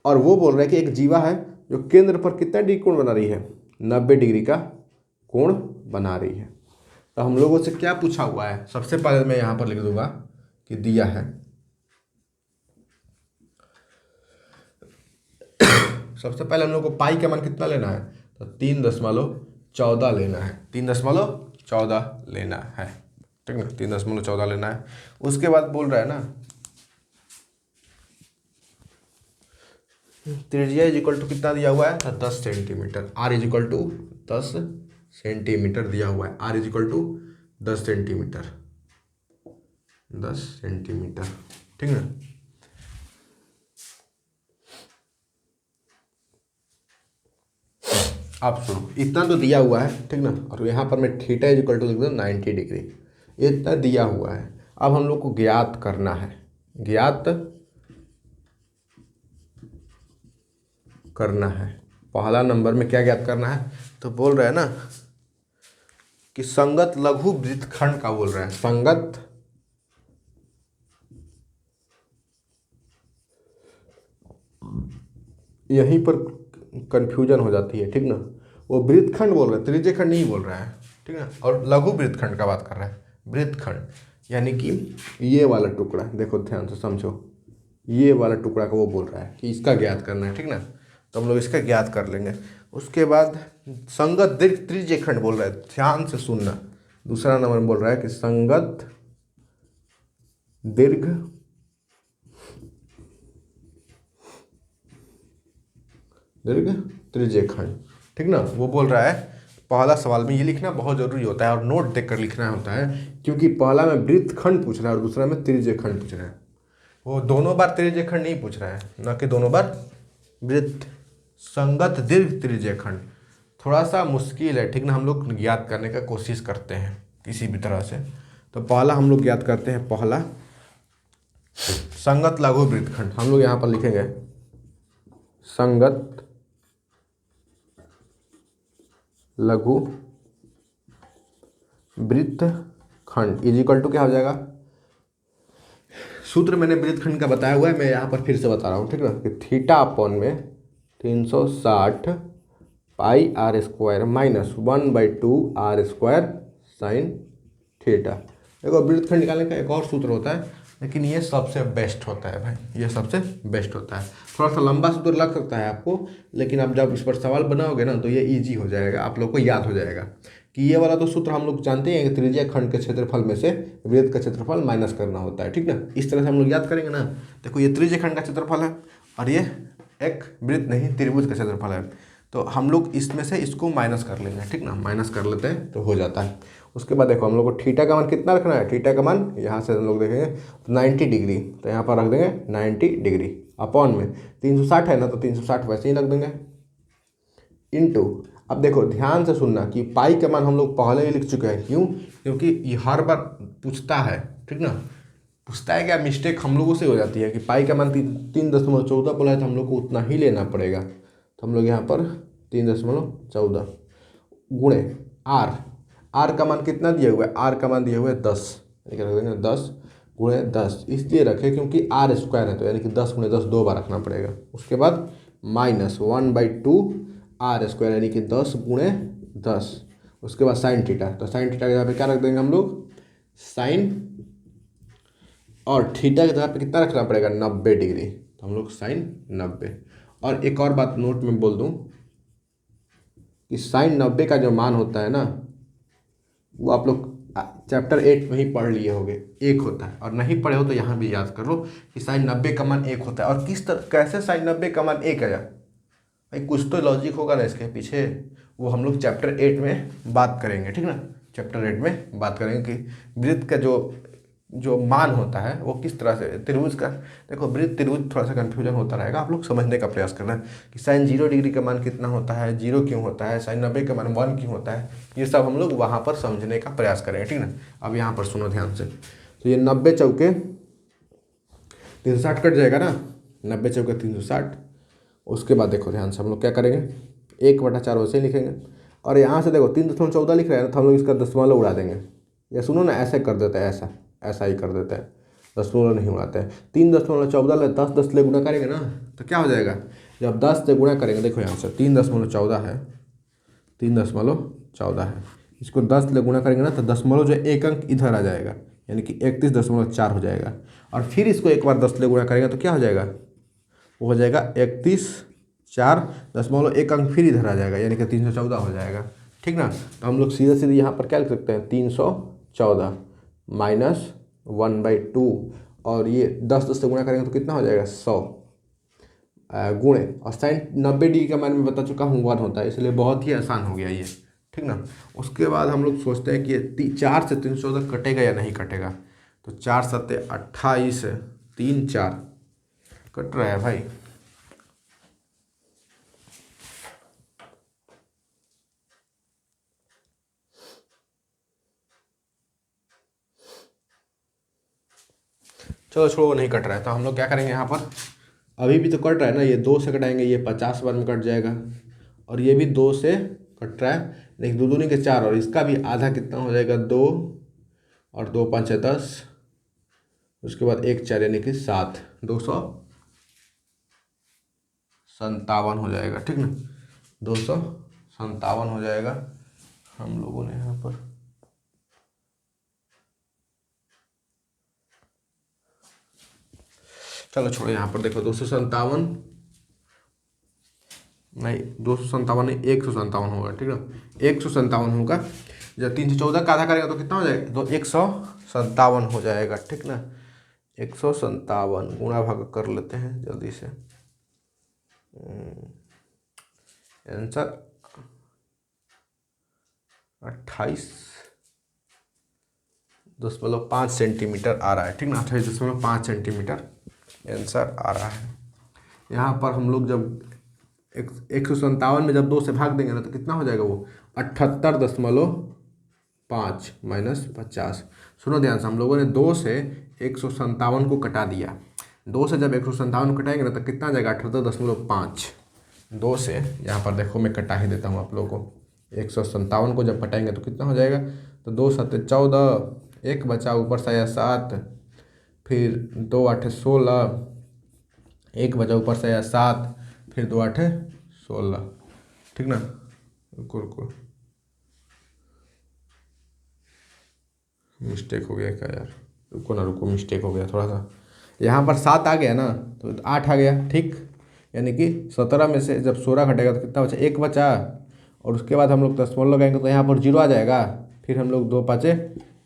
और वो बोल रहा है कि एक जीवा है जो केंद्र पर कितना डिग्री कोण बना रही है, 90 डिग्री का कोण बना रही है। तो हम लोगों से क्या पूछा हुआ है, सबसे पहले मैं यहाँ पर लिख दूंगा कि दिया है सबसे पहले हम लोग को पाई का मान कितना लेना है, तो 3.14 लेना है, 3.14 लेना है, ठीक ना, 3.14 लेना है। उसके बाद बोल रहा है ना त्रिज्या इज इक्वल टू कितना दिया हुआ है, तो 10 centimetre, r is equal to 10 centimetre दिया हुआ है, r is equal to 10 centimetre, 10 centimetre, ठीक ना। आप सुनो, इतना तो दिया हुआ है, ठीक ना, और यहाँ पर मैं थीटा इज इक्वल टू लिख दूँ 90 डिग्री, इतना दिया हुआ है। अब हम लोग को ज्ञात करना है, ज्ञात करना है। पहला नंबर में क्या ज्ञात करना है, तो बोल रहा है ना कि संगत लघु वृत्तखंड का बोल रहा है, संगत यहीं पर कंफ्यूजन हो जाती है, ठीक ना। वो वृत्तखंड बोल रहा है, त्रिज्यखंड नहीं बोल रहा है, ठीक है, और लघु वृत्तखंड का बात कर रहा है। वृत्तखंड यानी कि ये वाला टुकड़ा, देखो ध्यान से समझो, ये वाला टुकड़ा का वो बोल रहा है कि इसका ज्ञात करना है, ठीक ना। तो हम लोग इसका ज्ञात कर लेंगे। उसके बाद संगत दीर्घ त्रिज्यखंड बोल रहा है, ध्यान से सुनना। दूसरा नंबर बोल रहा है कि संगत दीर्घ त्रिज्यखंड, ठीक ना, वो बोल रहा है। पहला सवाल में ये लिखना बहुत जरूरी होता है और नोट देखकर लिखना होता है, क्योंकि पहला में वृत्तखंड पूछ रहा है और दूसरा में त्रिज्यखंड पूछ रहा है। वो दोनों बार त्रिज्यखंड नहीं पूछ रहा है, न कि दोनों बार वृत्त। संगत दीर्घ त्रिज्यखंड थोड़ा सा मुश्किल है, ठीक ना, हम लोग ज्ञात करने का कोशिश करते हैं किसी भी तरह से। तो पहला हम लोग ज्ञात करते हैं, पहला संगत लघु वृत्तखंड, हम लोग यहाँ पर लिखेंगे संगत लघु वृत्तखंड इज इक्वल टू क्या हो जाएगा, सूत्र मैंने वृत्तखंड का बताया हुआ है, मैं यहाँ पर फिर से बता रहा हूँ, ठीक ना, कि थीटा अपॉन में 360 pi r square minus 1/2 r square sine theta. देखो वृत्तखंड निकालने का एक और सूत्र होता है, लेकिन ये सबसे बेस्ट होता है भाई, ये सबसे बेस्ट होता है। थोड़ा सा लंबा सूत्र लग सकता है आपको, लेकिन आप जब इस पर सवाल बनाओगे ना तो ये इजी हो जाएगा, आप लोग को याद हो जाएगा कि ये वाला तो सूत्र हम लोग जानते हैं कि त्रिज्या खंड के क्षेत्रफल में से वृत्त का क्षेत्रफल माइनस करना होता है, ठीक ना। इस तरह से हम लोग याद करेंगे ना। देखो ये त्रिज्या खंड का क्षेत्रफल है और ये एक वृत्त नहीं त्रिभुज का क्षेत्रफल है, तो हम लोग इसमें से इसको माइनस कर लेंगे, ठीक ना, माइनस कर लेते हैं तो हो जाता है। उसके बाद देखो हम लोग को थीटा का मान कितना रखना है, थीटा का मान यहाँ से हम लोग देखेंगे 90 डिग्री, तो यहाँ पर रख देंगे 90 डिग्री अपॉन में 360 है ना, तो 360 वैसे ही रख देंगे इनटू। अब देखो ध्यान से सुनना कि पाई का मान हम लोग पहले ही लिख चुके हैं, क्यों, क्योंकि ये हर बार पूछता है, ठीक ना, पूछता है क्या, मिस्टेक हम लोगों से हो जाती है कि पाई का मान 3.14 बोला है तो हम लोग को उतना ही लेना पड़ेगा। तो हम लोग यहाँ पर 3.14 गुणे आर का मान कितना दिया हुआ है, आर का मान दिया हुआ है 10, रख देंगे 10 गुणे 10, इसलिए रखें क्योंकि आर स्क्वायर है, तो यानी कि 10 गुणे 10 दो बार रखना पड़ेगा। उसके बाद माइनस 1/2 आर स्क्वायर यानी कि 10 गुणे 10। उसके बाद साइन थीटा, तो साइन थीटा की जगह पे क्या रख देंगे हम लोग, साइन, और थीटा की जगह पे कितना रखना पड़ेगा, 90 डिग्री, तो हम लोग साइन 90। और एक और बात नोट में बोल दूं कि साइन 90 का जो मान होता है ना, वो आप लोग चैप्टर 8 में ही पढ़ लिए होंगे, एक होता है, और नहीं पढ़े हो तो यहाँ भी याद कर लो कि साइन 90 का मान एक होता है। और किस तरह कैसे साइन 90 का मान एक आया भाई, कुछ तो लॉजिक होगा ना इसके पीछे, वो हम लोग चैप्टर 8 में बात करेंगे, ठीक ना, चैप्टर 8 में बात करेंगे कि वृत्त का जो मान होता है वो किस तरह से, त्रिभुज का, देखो वृत्त त्रिभुज थोड़ा सा कन्फ्यूजन होता रहेगा, आप लोग समझने का प्रयास करना कि साइन 0 डिग्री का मान कितना होता है, 0 क्यों होता है, साइन 90 का मान 1 क्यों होता है, ये सब हम लोग वहाँ पर समझने का प्रयास करेंगे, ठीक ना। अब यहाँ पर सुनो ध्यान से, तो ये 90 चौके 360 कट जाएगा ना, 90 चौके 360। उसके बाद देखो ध्यान से हम लोग क्या करेंगे, 1/4 वैसे ही लिखेंगे, और यहाँ से देखो 3.14 लिख रहे हैं तो हम लोग इसका दशमलव उड़ा देंगे, या सुनो ना ऐसे कर देते हैं, ऐसा ही कर देते हैं, दशमलव नहीं उड़ाते हैं। 3.14 10 10 ले गुणा करेंगे ना तो क्या हो जाएगा, जब 10 से गुणा करेंगे, देखो यहाँ से 3.14 है, 3.14 है, इसको 10 ले गुणा करेंगे ना तो दशमलव जो एक अंक इधर आ जाएगा, यानी कि 31.4 हो जाएगा। और फिर इसको एक बार 10 ले गुणा करेंगे तो क्या हो जाएगा, वो हो जाएगा 31.4 एक अंक फिर इधर आ जाएगा, यानी कि 314 हो जाएगा। ठीक ना, तो हम लोग सीधे सीधे यहाँ पर क्या लिख सकते हैं, 314 माइनस 1/2, और ये 10 से गुणा करेंगे तो कितना हो जाएगा, 100 गुणे, और साइन 90 डिग्री का मैंने बता चुका हूँ 1 होता है, इसलिए बहुत ही आसान हो गया ये। ठीक ना, उसके बाद हम लोग सोचते हैं कि ये 4 से 314 कटेगा या नहीं कटेगा, तो 4 सत्ते 28, 3 4 कट रहा है भाई। चलो छोड़ो, नहीं कट रहा है तो हम लोग क्या करेंगे, यहाँ पर अभी भी तो कट रहा है ना, ये 2 से कटाएंगे, ये 50 बार में कट जाएगा, और ये भी 2 से कट रहा है, लेकिन 2 दूनी के 4, और इसका भी आधा कितना हो जाएगा, 2, और 2 5 है 10, उसके बाद 1 4 यानी कि 7, 257 हो जाएगा। ठीक ना, 257 हो जाएगा। हम लोगों ने यहाँ पर चलो छोड़ो, यहाँ पर देखो 257 नहीं, 257 नहीं, 157 होगा। ठीक ना, 157 होगा। जब 314 का आधा करेगा तो कितना हो जाएगा, तो 157 हो जाएगा। ठीक ना, 157 गुणा भाग कर लेते हैं जल्दी से, आंसर 28.5 सेंटीमीटर आ रहा है। ठीक ना, 28.5 सेंटीमीटर आंसर आ रहा है। यहाँ पर हम लोग जब 157 में जब 2 से भाग देंगे ना तो कितना हो जाएगा, वो 78.5 माइनस 50। सुनो ध्यान से, हम लोगों ने 2 से 157 को कटा दिया, 2 से जब 157 को कटाएंगे ना तो कितना आ जाएगा, 78.5। 2 से यहाँ पर देखो मैं कटा ही देता हूँ आप लोगों को, 157 को जब कटाएंगे तो कितना हो जाएगा, तो 2 7 14, 1 बचा ऊपर से आया 7, फिर 2 8 16, 1 बचा ऊपर से आया 7, फिर 2 8 16। ठीक ना, रुको रुको, मिस्टेक हो गया क्या यार, रुको ना रुको, मिस्टेक हो गया थोड़ा सा। यहाँ पर 7 आ गया ना तो 8 आ गया। ठीक, यानी कि 17 में से जब 16 घटेगा तो कितना बचा, 1 बचा, और उसके बाद हम लोग दशमलव लगाएंगे तो यहाँ पर 0 आ जाएगा, फिर हम लोग 2 5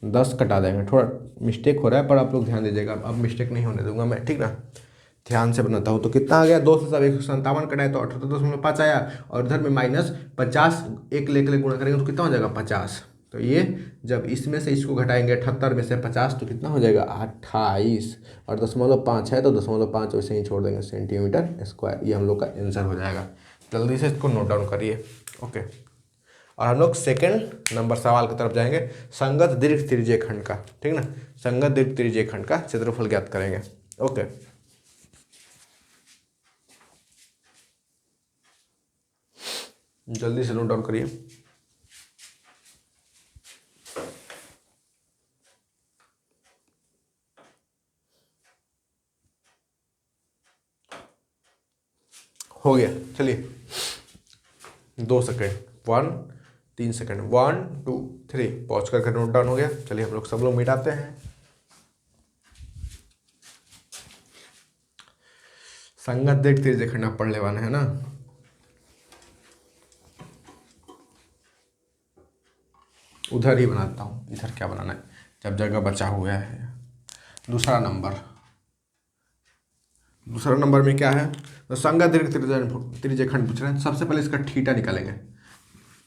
10 कटा देंगे। थोड़ा मिस्टेक हो रहा है पर आप लोग ध्यान दीजिएगा, अब मिस्टेक नहीं होने दूंगा मैं। ठीक ना, ध्यान से बनाता हूँ। तो कितना आ गया, 2 से सब 157 कटाए तो 78.5 आया, और इधर में माइनस 50 एक लेके गुणा करेंगे तो कितना हो जाएगा, 50। तो ये जब इसमें से इसको घटाएंगे 78 में से 50 तो कितना हो जाएगा, 28, और 0.5 है तो 0.5 वैसे ही छोड़ देंगे, सेंटीमीटर स्क्वायर। ये हम लोग का आंसर हो जाएगा। जल्दी से इसको नोट डाउन करिए। ओके, और हम लोग सेकंड नंबर सवाल की तरफ जाएंगे, संगत दीर्घ त्रिज्यीय खंड का। ठीक ना, संगत दीर्घ त्रिज्यीय खंड का क्षेत्रफल ज्ञात करेंगे। ओके, जल्दी से नोट डाउन करिए। हो गया, चलिए 2 सेकेंड, 3 सेकेंड, 1 2 3 पॉज करके नोट डाउन हो गया। चलिए हम लोग सब लोग मिटाते हैं। संगत दीर्घ त्रिज्यीय खंड आप पढ़ लेवाना है ना। उधर ही बनाता हूँ, इधर क्या बनाना है जब जगह बचा हुआ है। दूसरा नंबर में क्या है, तो संगत दीर्घ त्रिज्यीय खंड पूछ रहे हैं। सबसे पहले इसका थीटा निकालेंगे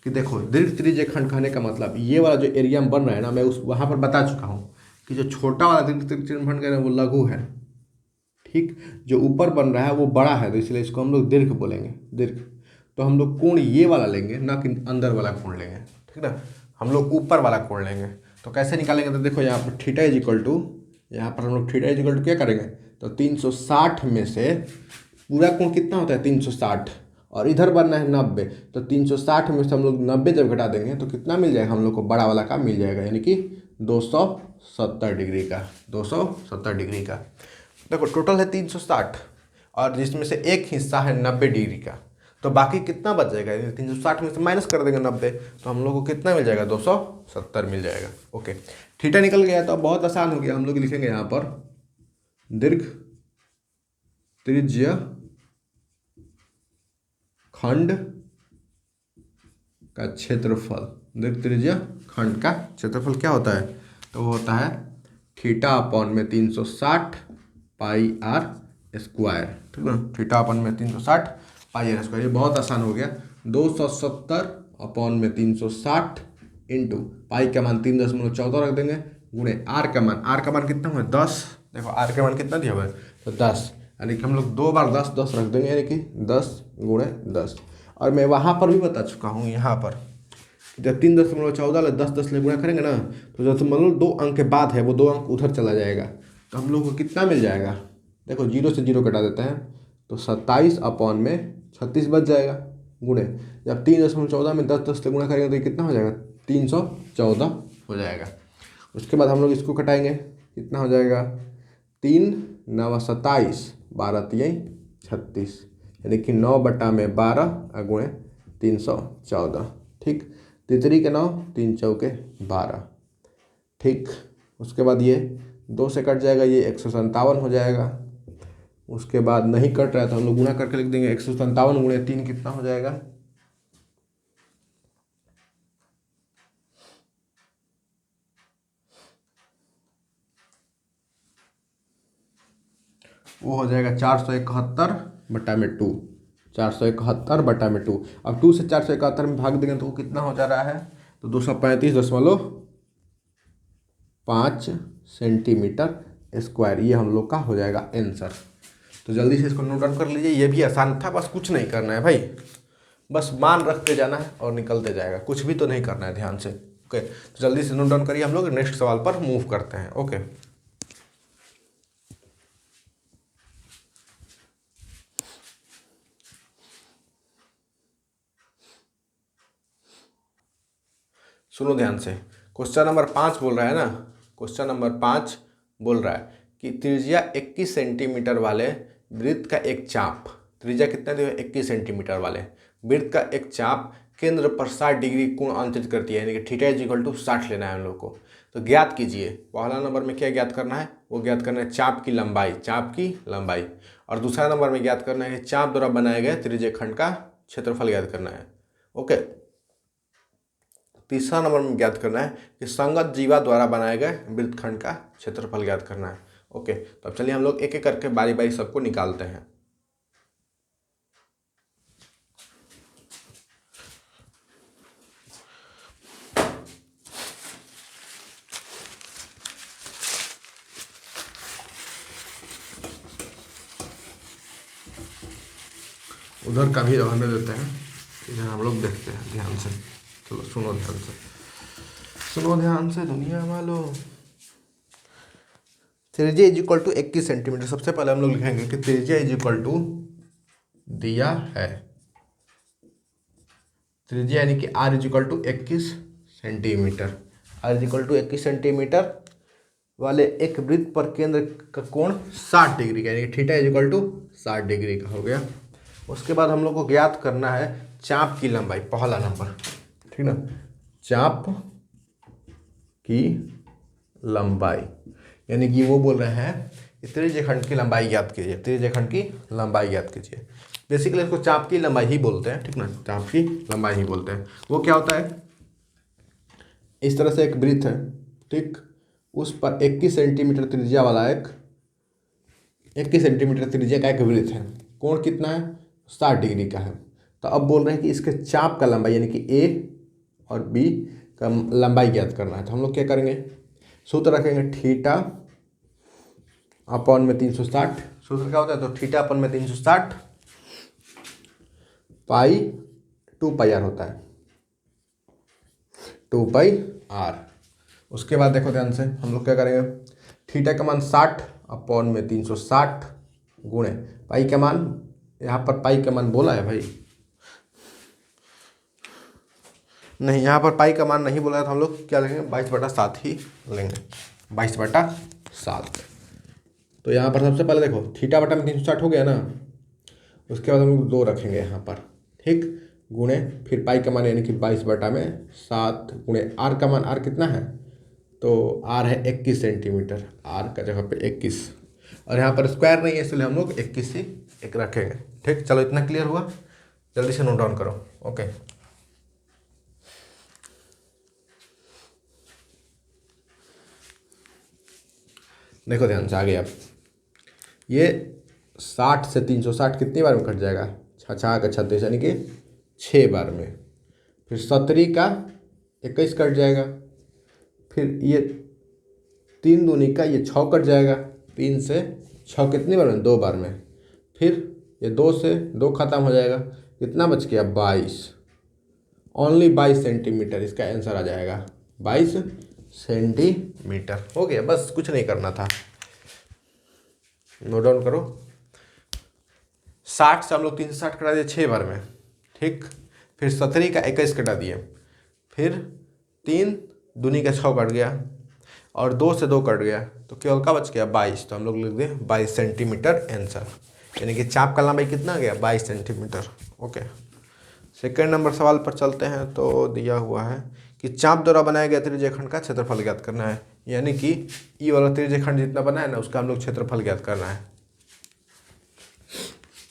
कि देखो दीर्घ त्रिज्यीय खंड कहने का मतलब ये वाला जो एरिया में बन रहा है ना, मैं उस वहाँ पर बता चुका हूँ कि जो छोटा वाला दीर्घ त्रिज्यीय खंड कह रहे हैं वो लघु है। ठीक, जो ऊपर बन रहा है वो बड़ा है, तो इसलिए इसको हम लोग दीर्घ बोलेंगे, दीर्घ। तो हम लोग कोण ये वाला लेंगे, ना कि अंदर वाला कोण लेंगे। ठीक ना, हम लोग ऊपर वाला कोण लेंगे। तो कैसे निकालेंगे, तो देखो यहाँ पर थीटा इज इक्वल टू, यहाँ पर हम लोग थीटा इज इक्वल टू क्या करेंगे, तो 360 में से पूरा कोण कितना होता है, 360, और इधर बनना है 90, तो 360 में से हम लोग 90 जब घटा देंगे तो कितना मिल जाएगा हम लोग को, बड़ा वाला का मिल जाएगा, यानी कि 270 डिग्री का, 270 डिग्री का। देखो टोटल है 360 और जिसमें से एक हिस्सा है 90 डिग्री का, तो बाकी कितना बच जाएगा? 360 में से माइनस कर देंगे 90, तो हम लोग को कितना मिल जाएगा? 270 मिल जाएगा। ओके, थीटा निकल गया तो बहुत आसान हो गया। हम लोग लिखेंगे यहाँ पर दीर्घ त्रिज्य खंड का क्षेत्रफल, दीर्घ त्रिज्य खंड का क्षेत्रफल क्या होता है? तो वो होता है थीटा अपॉन में 360 पाई आर स्क्वायर, ठीक ना। थीटा अपॉन में 360 पाई आर स्क्वायर, ये बहुत आसान हो गया। 270 अपॉन में 360 इंटू पाई का मान 3.14 रख देंगे, गुणे आर का मान कितना हुआ? 10। देखो आर का मान कितना दिया हुआ है? तो 10, यानी कि हम लोग 2 बार 10 10 रख देंगे, यानी कि 10 गुणे 10। और मैं वहाँ पर भी बता चुका हूँ, यहाँ पर जब 3.14 10 10 ले गुणा करेंगे ना, तो जब मतलब 2 अंक के बाद है वो 2 अंक उधर चला जाएगा, तो हम लोग को कितना मिल जाएगा? देखो 0 से 0 कटा देते हैं, तो 27 अपॉन में 36 बच जाएगा, गुणे जब 3.14 में 10 10 ले गुणा करेंगे तो ये कितना हो जाएगा? 314 हो जाएगा। उसके बाद हम लोग इसको कटाएंगे, कितना हो जाएगा? 3 9 27, 12 3 36, यानी कि 9/12 गुणे 314, ठीक। तितरी के 9, 3 चौके 12, ठीक। उसके बाद ये 2 से कट जाएगा, ये 157 हो जाएगा। उसके बाद नहीं कट रहा है तो हम लोग गुणा करके लिख देंगे, 157 गुणे 3 कितना हो जाएगा? वो हो जाएगा 471/2, 471/2। अब 2 से 471 में भाग देंगे तो वो कितना हो जा रहा है? तो 235.5 सेंटीमीटर स्क्वायर, ये हम लोग का हो जाएगा आंसर। तो जल्दी से इसको नोट डाउन कर लीजिए, ये भी आसान था, बस कुछ नहीं करना है भाई, बस मान रखते जाना है और निकलते जाएगा, कुछ भी तो नहीं करना है, ध्यान से। ओके, तो जल्दी से नोट डाउन करिए, हम लोग नेक्स्ट सवाल पर मूव करते हैं। ओके, सुनो ध्यान से। क्वेश्चन नंबर 5 बोल रहा है ना, क्वेश्चन नंबर 5 बोल रहा है कि त्रिज्या 21 सेंटीमीटर वाले वृत्त का एक चाप, त्रिज्या कितना दिया? 21 सेंटीमीटर वाले वृत्त का एक चाप केंद्र पर 60 डिग्री कोण अंतरित करती है, यानी कि थीटा इक्वल टू 60 लेना है हम लोग को। तो ज्ञात कीजिए, पहला नंबर में क्या ज्ञात करना है? वो ज्ञात करना है चाप की लंबाई, चाप की लंबाई। और दूसरा नंबर में ज्ञात करना है चाप द्वारा बनाए गए त्रिज्य खंड का क्षेत्रफल ज्ञात करना है। ओके, तीसरा नंबर में ज्ञात करना है कि संगत जीवा द्वारा बनाए गए वृत्तखंड का क्षेत्रफल ज्ञात करना है। ओके, तो अब चलिए हम लोग एक एक करके बारी बारी सबको निकालते हैं। उधर का भी रहने देते हैं, इधर हम लोग देखते हैं ध्यान से। चलो सुनो ध्यान से, सुनो ध्यान से दुनिया वालों। त्रिज्या इज इक्वल टू 21 सेंटीमीटर। सबसे पहले हम लोग लिखेंगे कि त्रिज्या इज इक्वल टू दिया है, त्रिज्या यानी कि r is equal to 21 centimetre, r is equal to 21 centimetre वाले एक वृत्त पर केंद्र का कोण 60 डिग्री का, यानी कि theta is equal to 60 degree का हो गया। उसके बाद हम लोग को ज्ञात करना है चाप की लंबाई, पहला नंबर, ठीक ना। चाप की लंबाई, यानी कि वो बोल रहे हैं त्रिज्य खंड की लंबाई ज्ञात कीजिए, त्रिज्य खंड की लंबाई ज्ञात कीजिए। बेसिकली इसको चाप की लंबाई ही बोलते हैं, ठीक ना, चाप की लंबाई ही बोलते हैं। वो क्या होता है? इस तरह से एक वृत्त है, ठीक, उस पर 21 सेंटीमीटर त्रिज्या वाला 21 सेंटीमीटर त्रिज्या का एक वृत्त है, कोण कितना है? 60 डिग्री का है। तो अब बोल रहे हैं कि इसके चाप का लंबाई यानी कि ए और बी का लंबाई ज्ञात करना है। तो हम लोग क्या करेंगे? सूत्र रखेंगे थीटा अपॉन में 360, सूत्र क्या होता है? तो थीटा अपॉन में 360 पाई 2 पाई आर होता है, 2 पाई आर। उसके बाद देखो ध्यान से, हम लोग क्या करेंगे? थीटा का मान 60 अपॉन में 360 गुणे पाई का मान, यहाँ पर पाई का मान बोला है भाई, नहीं, यहाँ पर पाई का मान नहीं बोला था, हम लोग क्या लेंगे 22/7 ही लेंगे, 22/7। तो यहाँ पर सबसे पहले देखो थीटा बटा में 360 हो गया ना, उसके बाद हम लोग 2 रखेंगे यहाँ पर, ठीक, गुणे फिर पाई का मान यानी कि 22/7 गुणे आर का मान, आर कितना है तो आर है 21 सेंटीमीटर, आर का जगह पे 21, और यहाँ पर स्क्वायर नहीं है इसलिए हम लोग 21 ही एक रखेंगे, ठीक। चलो इतना क्लियर हुआ, जल्दी से नोट डाउन करो। ओके, देखो ध्यान से आगे, अब ये 60 से 360 कितनी बार में कट जाएगा, 6×6 = 36 यानी कि 6 बार में, फिर 17 का 21 कट जाएगा, फिर ये 3 दूनी का ये 6 कट जाएगा, 3 से 6 कितनी बार में 2 बार में, फिर ये 2 से 2 खत्म हो जाएगा, कितना बच गया 22, ओनली 22 सेंटीमीटर इसका आंसर आ जाएगा, 22 सेंटीमीटर हो गया, बस कुछ नहीं करना था। नोट डाउन करो, 60 से हम लोग 360 कटा दिए 6 बार में, ठीक, फिर 17 का 21 कटा दिए, फिर 3 दूनी का 6 कट गया, और 2 से 2 कट गया, तो केवल का बच गया 22, तो हम लोग लिख दें 22 सेंटीमीटर आंसर, यानी कि चाप का लंबाई कितना गया 22 सेंटीमीटर। ओके, सेकेंड नंबर सवाल पर चलते हैं। तो दिया हुआ है कि चाप द्वारा बनाया गया त्रिज्यखंड का क्षेत्रफल ज्ञात करना है, यानी कि ई वाला त्रिज्यखंड जितना बना है ना उसका हम लोग क्षेत्रफल ज्ञात करना है।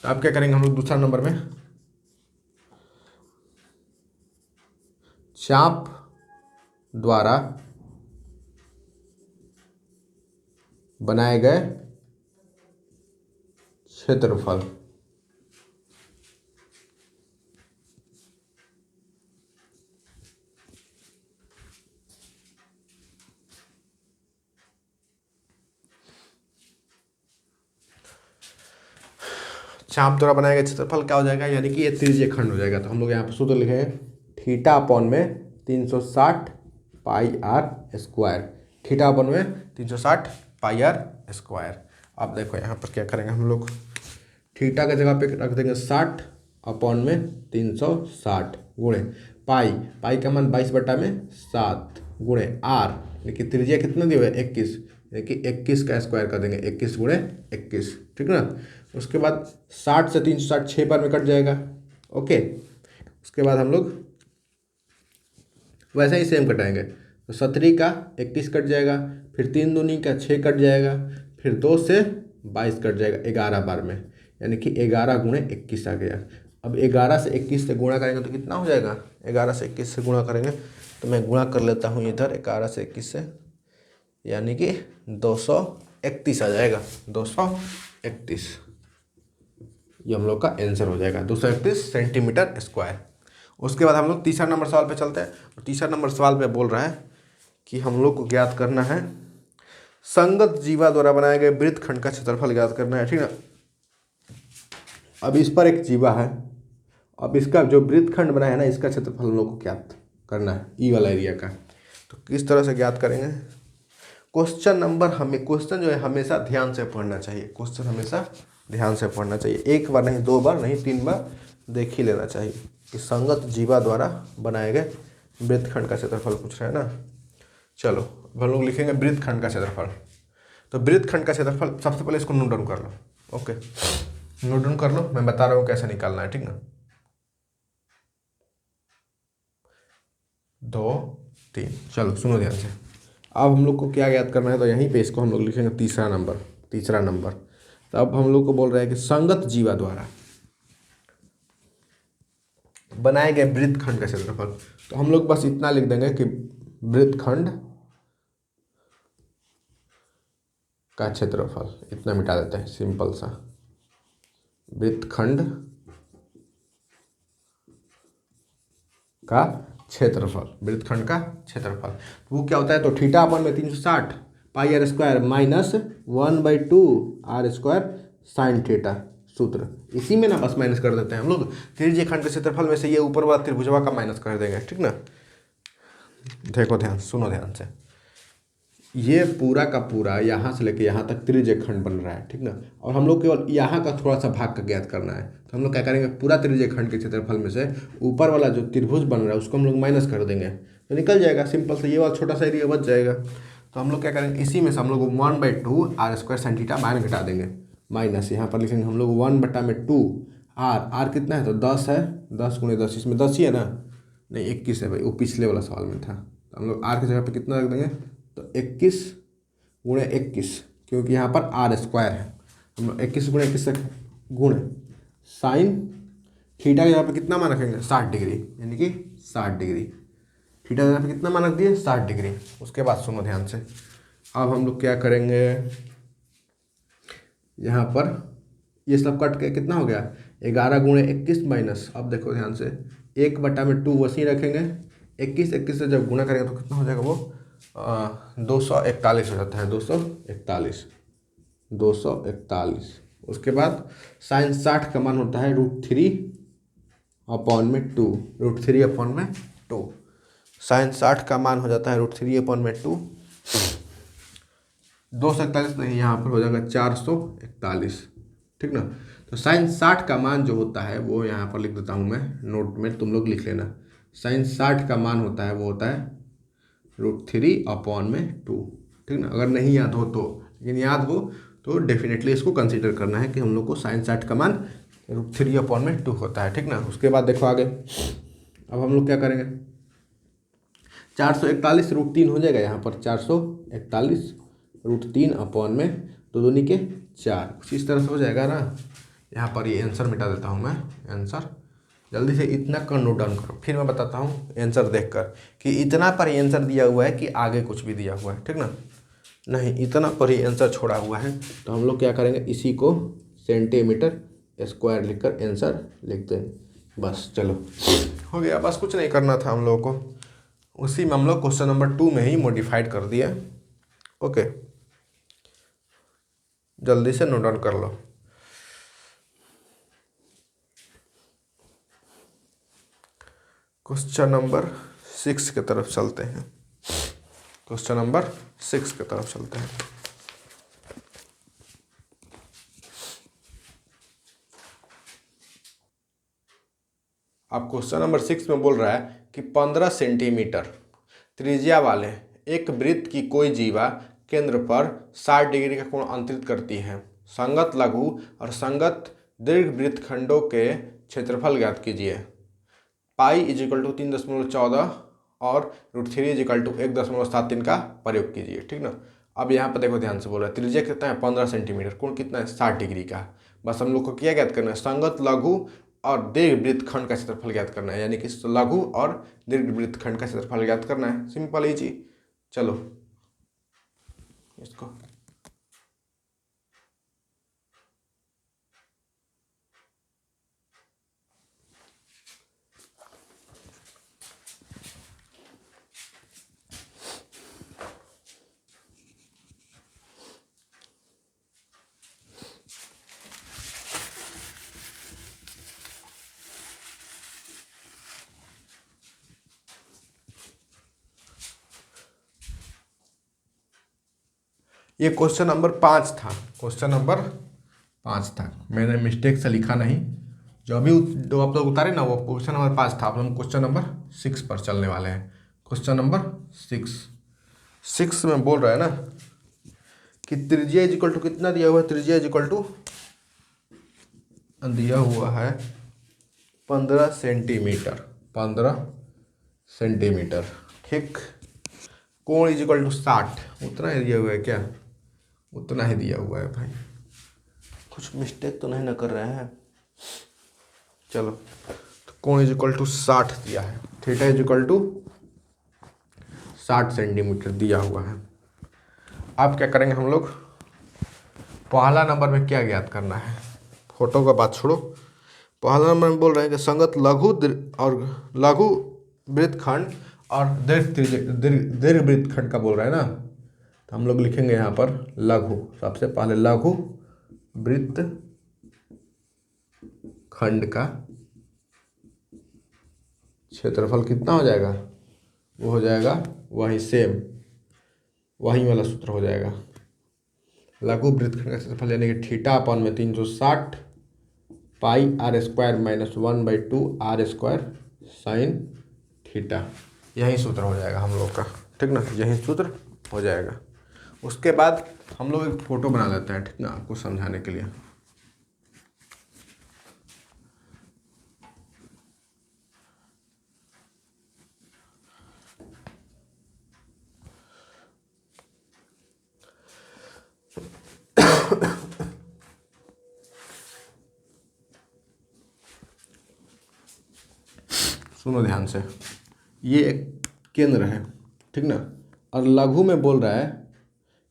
तो आप क्या करेंगे, हम लोग दूसरा नंबर में चाप द्वारा बनाए गए क्षेत्रफल, चाप द्वारा बनाया गया क्षेत्रफल क्या हो जाएगा, यानी कि ये त्रिज्यखंड हो जाएगा। तो हम लोग यहाँ पर सूत्र लिखेंगे थीटा अपॉन में 360 pi r square, theta upon में 360 पाई आर स्क्वायर। अब देखो यहाँ पर क्या करेंगे हम लोग, थीटा के जगह पे रख देंगे 60 अपॉन में 360 गुणे पाई का मान 22/7 गुणे आर, देखिए त्रिज्या कितना दिया हुआ है 21, यानी कि 21 का स्क्वायर कर देंगे, 21 गुणे 21, ठीक ना। उसके बाद 60 से 360 6 बार में कट जाएगा। ओके, उसके बाद हम लोग वैसे ही सेम कटाएंगे, तो 17 का 21 कट जाएगा, फिर 3 दूनी का 6 कट जाएगा, फिर 2 से 22 कट जाएगा 11 बार में, यानी कि 11 गुणे 21 आ गया। अब 11 से 21 से गुणा करेंगे तो कितना हो जाएगा, 11 से 21 से गुणा करेंगे तो मैं गुणा कर लेता हूँ इधर 11 से 21 से, यानी कि 231 आ जाएगा, 231, ये हम लोग का आंसर हो जाएगा 231 सेंटीमीटर स्क्वायर। उसके बाद हम लोग तीसरा नंबर सवाल पे चलते हैं, और तीसरा नंबर सवाल पे बोल रहा है कि हम लोग को ज्ञात करना है संगत जीवा द्वारा बनाए गए वृत्तखंड का क्षेत्रफल ज्ञात करना है, ठीक ना। अब इस पर एक जीवा है, अब इसका जो वृत्तखंड बना है ना इसका क्षेत्रफल हम लोग को ज्ञात करना है, ई वाला एरिया का। तो किस तरह से ज्ञात करेंगे, क्वेश्चन जो है हमेशा ध्यान से पढ़ना चाहिए, क्वेश्चन हमेशा ध्यान से पढ़ना चाहिए, एक बार नहीं 2 बार नहीं 3 बार देख ही लेना चाहिए कि संगत जीवा द्वारा बनाए गए वृत्तखंड का क्षेत्रफल पूछ रहे हैं ना। चलो हम लोग लिखेंगे वृत्तखंड का क्षेत्रफल। तो वृत्तखंड का क्षेत्रफल सबसे पहले इसको नोट डाउन कर लो। ओके, नोट डाउन कर लो, मैं बता रहा हूँ कैसे निकालना है, ठीक ना। 2 3, चलो सुनो ध्यान से। अब हम लोग को क्या ज्ञात करना है, तो यहीं पे इसको हम लोग लिखेंगे तीसरा नंबर। तो अब हम लोग को बोल रहे हैं कि संगत जीवा द्वारा बनाए गए वृत्तखंड का क्षेत्रफल। तो हम लोग बस इतना लिख देंगे कि वृत्तखंड का क्षेत्रफल, इतना मिटा देते हैं, सिंपल सा, वृत्तखंड का क्षेत्रफल, वृत्तखंड का क्षेत्रफल वो क्या होता है, तो थीटा अपन में 360 pi r square minus 1/2 r square sine theta, सूत्र इसी में ना बस माइनस कर देते हैं हम लोग, त्रिज्यखंड के क्षेत्रफल में से ये ऊपर वाला त्रिभुजवा का माइनस कर देंगे, ठीक ना। देखो ध्यान, सुनो ध्यान से, ये पूरा का पूरा यहाँ से लेके यहाँ तक त्रिज्य खंड बन रहा है, ठीक ना। और हम लोग केवल यहाँ का थोड़ा सा भाग का ज्ञात करना है, तो हम लोग क्या करेंगे, पूरा त्रिज्य खंड के क्षेत्रफल में से ऊपर वाला जो त्रिभुज बन रहा है उसको हम लोग माइनस कर देंगे, तो निकल जाएगा सिंपल से, ये वाला छोटा सा एरिया बच जाएगा। तो हम लोग क्या करेंगे, इसी में से हम लोग 1/2 आर स्क्वायर साइन थीटा मान घटा देंगे, माइनस यहाँ पर लिखेंगे हम लोग 1/2 आर कितना है, तो 10 है, 10 × 10, इसमें 10 ही है ना, नहीं 21 है भाई, वो पिछले वाला सवाल में था। तो हम लोग आर की जगह पे कितना रख देंगे, तो 21 × 21, क्योंकि यहाँ पर आर स्क्वायर है, हम लोग 21 × 21 से गुण साइन थीटा की जगह पे कितना मान रखेंगे, 60 डिग्री, यानी कि 60 डिग्री। थीटा की जगह पे कितना मान रख दिए, 60 डिग्री। उसके बाद सुनो ध्यान से, अब हम लोग क्या करेंगे, यहाँ पर ये सब कट के कितना हो गया, 11 × 21 माइनस, अब देखो ध्यान से, 1/2 वैसे ही रखेंगे, 21 से जब गुणा करेंगे तो कितना हो जाएगा, वो 241 हो जाता है, 241। उसके बाद साइन 60 का मान होता है √3/2, √3/2, साइन 60 का मान हो जाता है √3/2, 241 नहीं, यहाँ पर हो जाएगा 441, ठीक ना। तो साइन 60 का मान जो होता है वो यहाँ पर लिख देता हूँ मैं नोट में, तुम लोग लिख लेना। साइन 60 का मान होता है वो होता है √3/2, ठीक ना। अगर नहीं याद हो तो, लेकिन याद हो तो डेफिनेटली इसको कंसीडर करना है कि हम लोग को साइन 60 का मान √3/2 होता है, ठीक ना। उसके बाद देखो आगे, अब हम लोग क्या करेंगे, 441 √3 हो जाएगा, यहाँ पर 441 √3 दो दूनी के 4, कुछ इस तरह से हो जाएगा ना। यहाँ पर ये आंसर मिटा देता हूँ मैं, आंसर जल्दी से इतना कर नोट डाउन करो, फिर मैं बताता हूँ आंसर देखकर कि इतना पर ही आंसर दिया हुआ है कि आगे कुछ भी दिया हुआ है, ठीक ना। नहीं, इतना पर ही आंसर छोड़ा हुआ है, तो हम लोग क्या करेंगे, इसी को सेंटीमीटर स्क्वायर लिखकर आंसर लिख देंगे, बस। चलो हो गया, बस कुछ नहीं करना था हम लोगों को, उसी में हम लोग क्वेश्चन नंबर 2 में ही मॉडिफाइड कर दिया। ओके, जल्दी से नोट डाउन कर लो। क्वेश्चन नंबर 6 की तरफ चलते हैं, क्वेश्चन नंबर 6 की तरफ चलते हैं। अब क्वेश्चन नंबर 6 में बोल रहा है कि 15 सेंटीमीटर त्रिज्या वाले एक वृत्त की कोई जीवा केंद्र पर 60 डिग्री का कोण अंतरित करती है। संगत लघु और संगत दीर्घ वृत्तखंडों के क्षेत्रफल ज्ञात कीजिए। पाई = 3.14 और √3 = 1.73 का प्रयोग कीजिए, ठीक ना। अब यहाँ पर देखो ध्यान से बोल रहा है, त्रिज्या कितना है, 15 सेंटीमीटर, कोण कितना है, 60 डिग्री का। बस हम लोग को क्या ज्ञात करना है, संगत लघु और दीर्घ वृत्तखंड का क्षेत्रफल ज्ञात करना है, यानी कि लघु और दीर्घ वृत्तखंड का क्षेत्रफल ज्ञात करना है, सिंपल ही चीज। चलो इसको ये क्वेश्चन नंबर 5 था, क्वेश्चन नंबर 5 था, मैंने मिस्टेक से लिखा नहीं, जो अभी जो आप लोग उतारे ना वो क्वेश्चन नंबर 5 था। अब हम क्वेश्चन नंबर 6 पर चलने वाले हैं। क्वेश्चन नंबर 6 में बोल रहा है ना कि त्रिज्या = कितना दिया हुआ है, त्रिज्या = दिया हुआ है 15 सेंटीमीटर, 15 सेंटीमीटर, ठीक। कोण = 60, उतना ही दिया हुआ है क्या, उतना ही दिया हुआ है भाई, कुछ मिस्टेक तो नहीं ना कर रहे हैं। चलो, तो कोण = 60 दिया है, थीटा = 60 सेंटीमीटर दिया हुआ है। अब क्या करेंगे हम लोग, पहला नंबर में क्या ज्ञात करना है, फोटो का बात छोड़ो, पहला नंबर में बोल रहे हैं कि संगत लघु वृत्तखंड और दीर्घ वृत्तखंड का बोल रहा है ना, तो हम लोग लिखेंगे यहाँ पर लघु, सबसे पहले लघु वृत्तखंड का क्षेत्रफल कितना हो जाएगा, वो हो जाएगा वही सेम, वही वाला सूत्र हो जाएगा। लघु वृत्तखंड का क्षेत्रफल यानी कि थीटा अपॉन में 360 pi r square minus 1/2 r square sine theta, यही सूत्र हो जाएगा हम लोग का, ठीक ना, यही सूत्र हो जाएगा। उसके बाद हम लोग एक फ़ोटो बना लेते हैं, ठीक ना, आपको समझाने के लिए। सुनो ध्यान से, ये एक केंद्र है, ठीक ना, और लघु में बोल रहा है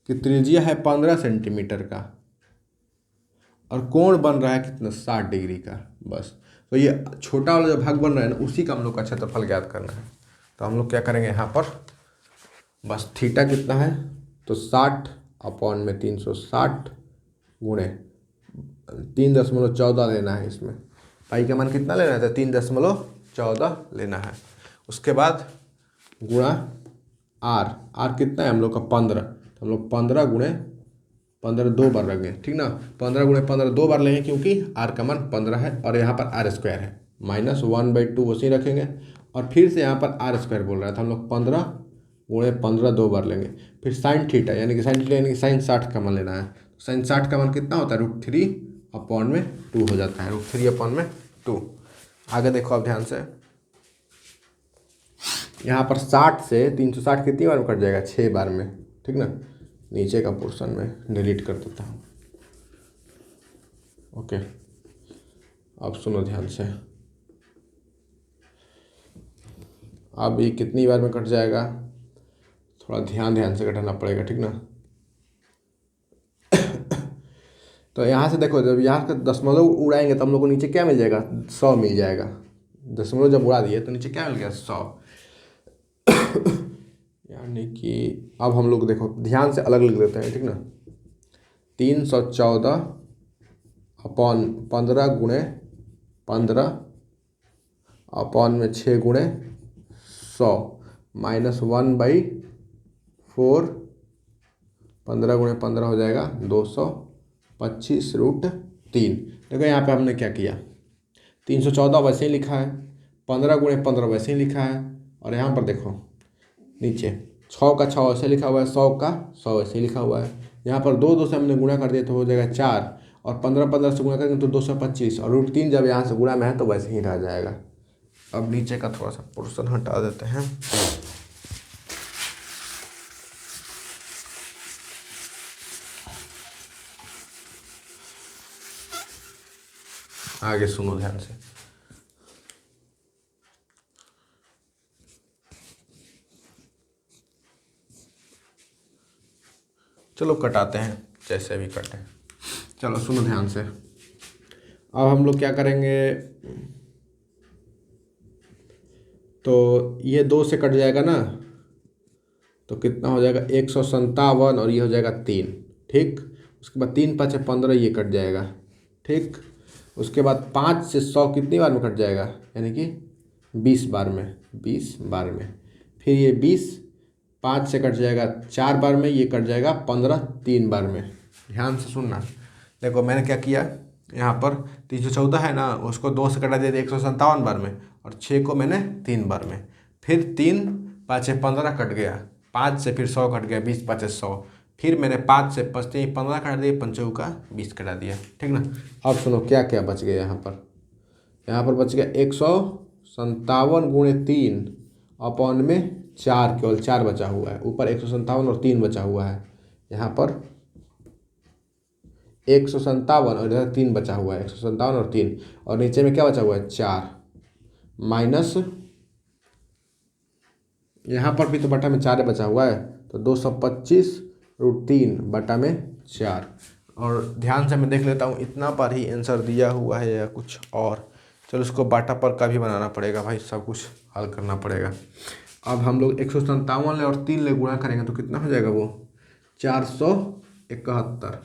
कि त्रिज्या है 15 सेंटीमीटर का और कोण बन रहा है कितना, 60 डिग्री का। बस तो ये छोटा वाला जो भाग बन रहा है ना, उसी का हम लोग का क्षेत्रफल ज्ञात करना है। तो हम लोग क्या करेंगे यहाँ पर, बस थीटा कितना है तो 60 अपॉन में 360 गुणे 3.14 लेना है। इसमें पाई का मान कितना लेना है तो 3.14 लेना है। उसके बाद गुणा आर कितना है हम लोग का 15, तो हम लोग 15 गुणे 15 दो बार रखेंगे, ठीक ना, 15 गुणे 15 दो बार लेंगे क्योंकि आर का मान 15 है और यहाँ पर आर स्क्वायर है, माइनस 1/2 उसी रखेंगे और फिर से यहाँ पर आर स्क्वायर बोल रहा है तो हम लोग 15 गुणे 15 दो बार लेंगे। फिर साइन थीटा यानी कि साइन 60 का मान लेना है। साइन 60 का मान कितना होता है, √3 अपॉन में 2 हो जाता है, √3 अपॉन में 2। आगे देखो आप ध्यान से, यहाँ पर 60 से 360 कितनी बार में कट जाएगा, 6 बार में, ठीक ना। नीचे का पोर्शन में डिलीट कर देता हूँ। ओके, अब सुनो ध्यान से, अब ये कितनी बार में कट जाएगा, थोड़ा ध्यान से कटाना पड़ेगा, ठीक ना। तो यहाँ से देखो, जब यहाँ का दशमलव उड़ाएंगे तो हम लोग को नीचे क्या मिल जाएगा, 100 मिल जाएगा। दशमलव जब उड़ा दिए तो नीचे क्या मिल गया, 100। यानी कि अब हम लोग देखो ध्यान से अलग लिख देते हैं, ठीक ना। 314 अपॉन 15 गुणे 15 अपॉन में 6 गुणे 100 माइनस 1/4, 15 गुणे 15 हो जाएगा 225 √3। देखो यहाँ पे हमने क्या किया, 314 वैसे ही लिखा है, 15 गुणे 15 वैसे ही लिखा है, और यहाँ पर देखो नीचे 6 का 6 वैसे लिखा हुआ है, 100 का 100 वैसे ही लिखा हुआ है। यहाँ पर 2 से हमने गुणा कर दिया तो हो जाएगा 4, और 15 से गुणा करेंगे तो 225, और √3 जब यहाँ से गुणा में है तो वैसे ही रह जाएगा। अब नीचे का थोड़ा सा पोर्शन हटा देते हैं। आगे सुनो ध्यान से, चलो कटाते हैं, जैसे भी कटे। चलो सुनो ध्यान से, अब हम लोग क्या करेंगे, तो ये 2 से कट जाएगा ना, तो कितना हो जाएगा 157, और ये हो जाएगा 3, ठीक। उसके बाद 3 5 15, ये कट जाएगा, ठीक। उसके बाद 5 से 100 कितनी बार में कट जाएगा, यानी कि 20 बार में, 20 बार में। फिर ये 20 5 से कट जाएगा 4 बार में, ये कट जाएगा 15 3 बार में। ध्यान से सुनना, देखो मैंने क्या किया, यहाँ पर 314 है ना, उसको 2 से कटा दिया 157 बार में, और 6 को मैंने 3 बार में। फिर 3 5 15 कट गया, 5 से फिर 100 कट गया, 20 5 100। फिर मैंने 5 से 15 कटा दिया, 5 का 20 कटा दिया, ठीक ना। अब सुनो क्या क्या बच गया यहाँ पर बच गया 157 गुणे 3 अपॉन में 4, केवल 4 बचा हुआ है, ऊपर 157 और 3 बचा हुआ है। यहाँ पर 157 और इधर 3 बचा हुआ है, 157 और 3, और नीचे में क्या बचा हुआ है, 4, माइनस यहाँ पर भी तो बटा में 4 बचा हुआ है, तो 225 √3 बटा में 4। और ध्यान से मैं देख लेता हूँ इतना पर ही आंसर दिया हुआ है या कुछ और। चलो इसको बाटा पर का भी बनाना पड़ेगा भाई, सब कुछ हल करना पड़ेगा। अब हम लोग 157 ले और 3 ले गुणा करेंगे तो कितना हो जाएगा, वो 471,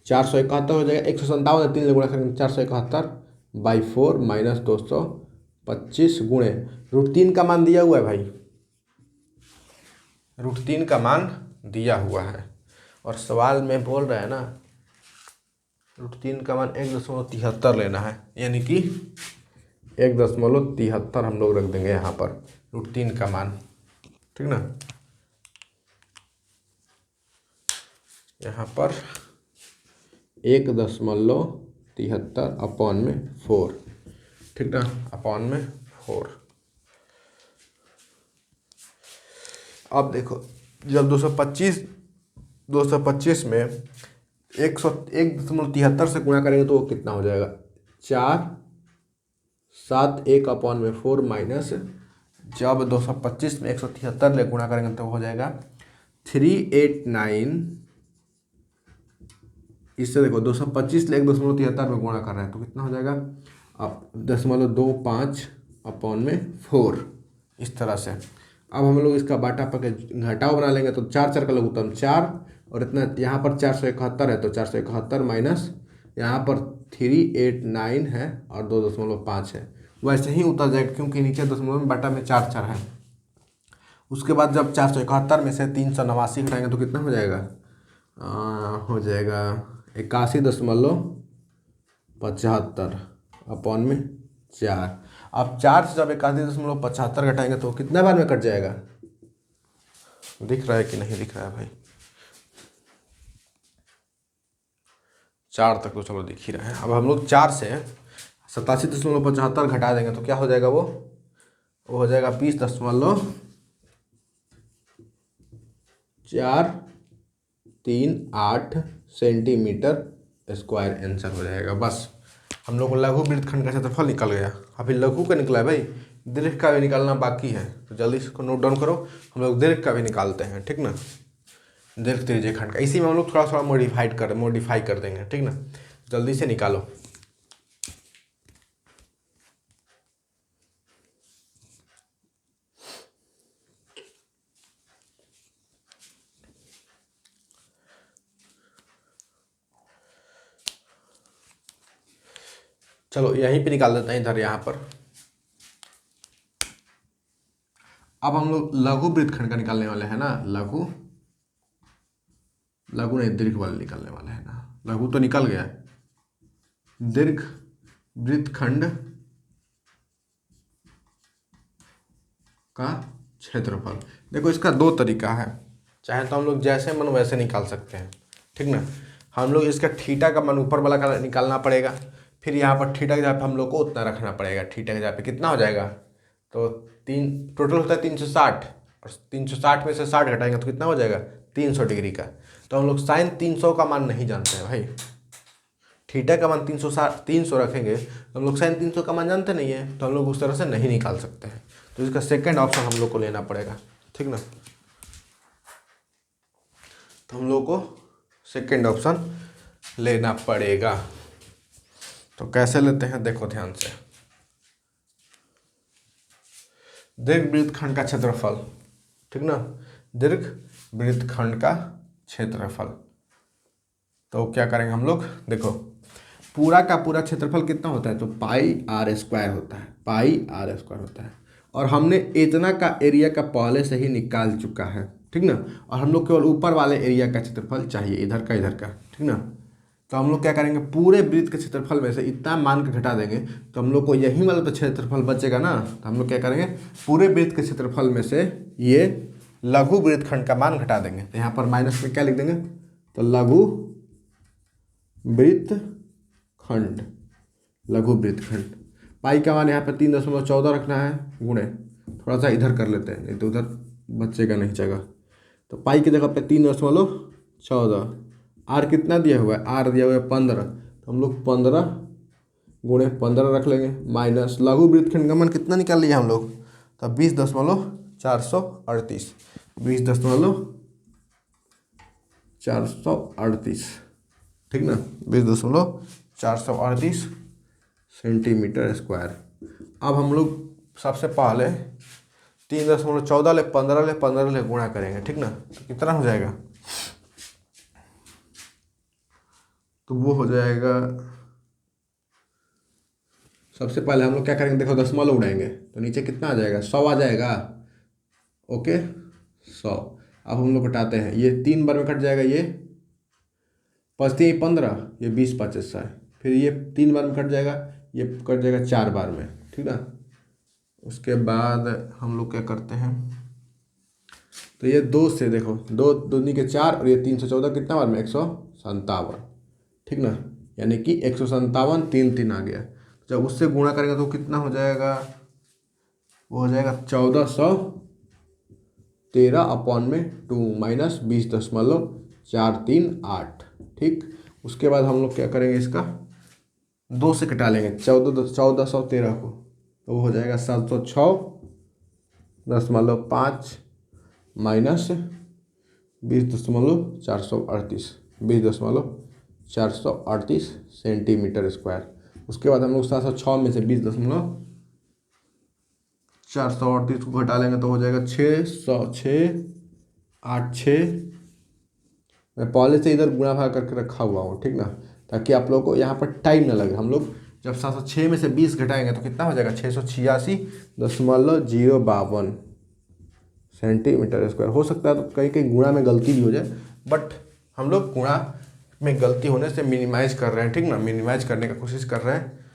471 हो जाएगा। 157 ले 3 ले गुणा करेंगे 471/4 माइनस 225 गुणे √3 का मान दिया हुआ है भाई, √3 का मान दिया हुआ है और सवाल में बोल रहा है ना √3 का मान 1.73 लेना है, यानी कि 1.73 हम लोग रख देंगे यहाँ पर √3 का मान, ठीक ना। यहाँ पर 1.73 अपॉन में 4, ठीक ना, अपॉन में 4। अब देखो जब 225 में 1.73 से गुणा करेंगे तो वो कितना हो जाएगा, 4, 7, 1 अपॉन में 4 माइनस, जब 225 में 173 ले गुणा करेंगे तो हो जाएगा 389। इससे देखो 225 ले 1.73 में गुणा कर रहे हैं तो कितना हो जाएगा, अब 0.25 अपॉन में 4, इस तरह से। अब हम लोग इसका बाटा पके घटाव बना लेंगे तो 4 का लघुत्तम 4 और इतना यहाँ पर 471 है तो 471 माइनस यहाँ पर 389 है और 2.5 है, वैसे ही उतर जाएगा क्योंकि नीचे दशमलव में बाटा में 4 है। उसके बाद जब 471 में से 389 घटाएंगे तो कितना हो जाएगा, हो जाएगा 81.75 अपॉन में 4। अब 4 से जब 81.75 घटाएंगे तो कितना बार में कट जाएगा, दिख रहा है कि नहीं दिख रहा है भाई, 4 तक तो चलो दिख ही रहा है। अब हम लोग 4 से 87.75 घटा देंगे तो क्या हो जाएगा, वो हो जाएगा 20.438 सेंटीमीटर स्क्वायर आंसर हो जाएगा। बस हम लोग को लघु वृत्तखंड का क्षेत्रफल निकल गया। अभी लघु का निकला है भाई, दीर्घ का भी निकालना बाकी है, तो जल्दी इसको नोट डाउन करो। हम लोग दीर्घ का भी निकालते हैं, ठीक ना, दीर्घ त्रिज्यीय खंड का। इसी में हम लोग थोड़ा थोड़ा मॉडिफाई कर देंगे, ठीक ना। जल्दी से निकालो। चलो यहीं पे निकाल देते हैं, इधर यहाँ पर। अब हम लोग लघु वृत्तखंड का निकालने वाले हैं ना, लघु नहीं दीर्घ वाले निकालने वाले हैं ना। लघु तो निकल गया, दीर्घ वृत्तखंड का क्षेत्रफल। देखो इसका 2 तरीका है, चाहे तो हम लोग जैसे मन वैसे निकाल सकते हैं, ठीक ना। हम लोग इसका थीटा का मान ऊपर वाला का निकालना पड़ेगा, फिर यहाँ पर थीटा के जगह पे हम लोग को उतना रखना पड़ेगा। थीटा के जगह पे कितना हो जाएगा, तो 3 टोटल होता है 360 और 360 में से 60 घटाएंगे तो कितना हो जाएगा, 300 डिग्री का। तो हम लोग साइन 300 का मान नहीं जानते हैं भाई, थीटा का मान 300 रखेंगे तो हम लोग साइन 300 का मान जानते नहीं है, तो हम लोग उस तरह से नहीं निकाल सकते हैं। तो इसका सेकंड ऑप्शन हम लोग को लेना पड़ेगा, ठीक ना। तो हम लोग को सेकंड ऑप्शन लेना पड़ेगा। तो कैसे लेते हैं, देखो ध्यान से। दीर्घ वृत्तखंड का क्षेत्रफल, ठीक ना, दीर्घ वृत्तखंड का क्षेत्रफल। तो क्या करेंगे हम लोग, देखो पूरा का पूरा क्षेत्रफल कितना होता है, तो πr² होता है, πr² होता है। और हमने इतना का एरिया का पहले से ही निकाल चुका है, ठीक ना। और हम लोग केवल ऊपर वाले एरिया का क्षेत्रफल चाहिए, इधर का, ठीक ना। तो हम लोग क्या करेंगे, पूरे वृत्त के क्षेत्रफल में से इतना मान के घटा देंगे तो हम लोग को यही वाला तो क्षेत्रफल बचेगा ना। तो हम लोग क्या करेंगे, पूरे वृत्त के क्षेत्रफल में से ये लघु वृत्तखंड का मान घटा देंगे। तो यहाँ पर माइनस में क्या लिख देंगे, तो लघु वृत्तखंड, लघु वृत्तखंड। पाई का मान यहाँ पर 3.14 रखना है, गुणे थोड़ा सा इधर कर लेते हैं, नहीं तो उधर बचेगा नहीं जगह। तो पाई की जगह पे 3.14, आर कितना दिया हुआ है, आर दिया हुआ है 15, तो हम लोग 15 गुणे 15 रख लेंगे, माइनस लघु वृत्तखंड का मान कितना निकाल लिया हम लोग, तो 20.438, 20.438, ठीक ना, 20.438 सेंटीमीटर स्क्वायर। अब हम लोग सबसे पहले 3.14 ले 15 ले गुणा करेंगे, ठीक ना। तो कितना हो जाएगा, तो वो हो जाएगा, सबसे पहले हम लोग क्या करेंगे, देखो दशमलव उड़ाएंगे तो नीचे कितना आ जाएगा, 100 आ जाएगा, ओके 100। अब हम लोग घटाते हैं, ये 3 बार में कट जाएगा, ये 5×3 = 15, ये 20×5 = 60, फिर ये 3 बार में कट जाएगा, ये कट जाएगा 4 बार में, ठीक ना। उसके बाद हम लोग क्या करते हैं, तो ये 2 से देखो, 2 दूनी के 4 और ये 314 कितना बार में, 157, ठीक ना। यानी कि 157, 3 आ गया। जब उससे गुणा करेंगे तो कितना हो जाएगा, वो हो जाएगा 1413/2 माइनस 20.438, ठीक। उसके बाद हम लोग क्या करेंगे, इसका 2 से घटा लेंगे 1413 को, तो वो हो जाएगा 706.5 माइनस 20.438 सेंटीमीटर स्क्वायर। उसके बाद हम लोग 706 में से 20.438 को घटा लेंगे तो हो जाएगा 606.86। मैं पहले से इधर गुणा भाग करके रखा हुआ हूँ, ठीक ना, ताकि आप लोगों को यहाँ पर टाइम ना लगे। हम लोग जब 706 में से 20 घटाएंगे तो कितना हो जाएगा, 686.052 सेंटीमीटर स्क्वायर। हो सकता है तो कहीं कहीं गुणा में गलती भी हो जाए, बट हम लोग गुणा में गलती होने से मिनिमाइज कर रहे हैं, ठीक ना, मिनिमाइज करने का कोशिश कर रहे हैं।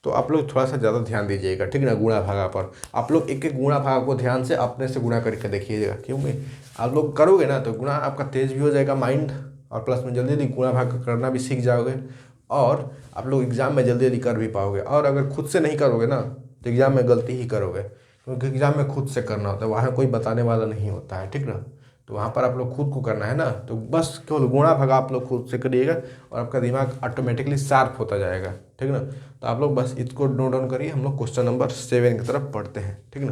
तो आप लोग थोड़ा सा ज़्यादा ध्यान दीजिएगा, ठीक ना। गुणा भागा पर आप लोग एक एक गुणा भागा को ध्यान से अपने से गुणा करके देखिएगा, क्योंकि आप लोग करोगे ना तो गुणा आपका तेज भी हो जाएगा माइंड, और प्लस में जल्दी जल्दी गुणा भाग करना भी सीख जाओगे, और आप लोग एग्ज़ाम में जल्दी जल्दी कर भी पाओगे। और अगर खुद से नहीं करोगे ना तो एग्ज़ाम में गलती ही करोगे, क्योंकि एग्ज़ाम में खुद से करना होता है, वहाँ कोई बताने वाला नहीं होता है, ठीक ना। तो वहाँ पर आप लोग खुद को करना है ना, तो बस केवल गुणा भागा आप लोग खुद से करिएगा और आपका दिमाग ऑटोमेटिकली शार्प होता जाएगा, ठीक ना। तो आप लोग बस इसको नोट डाउन करिए, हम लोग क्वेश्चन नंबर 7 की तरफ पढ़ते हैं, ठीक ना।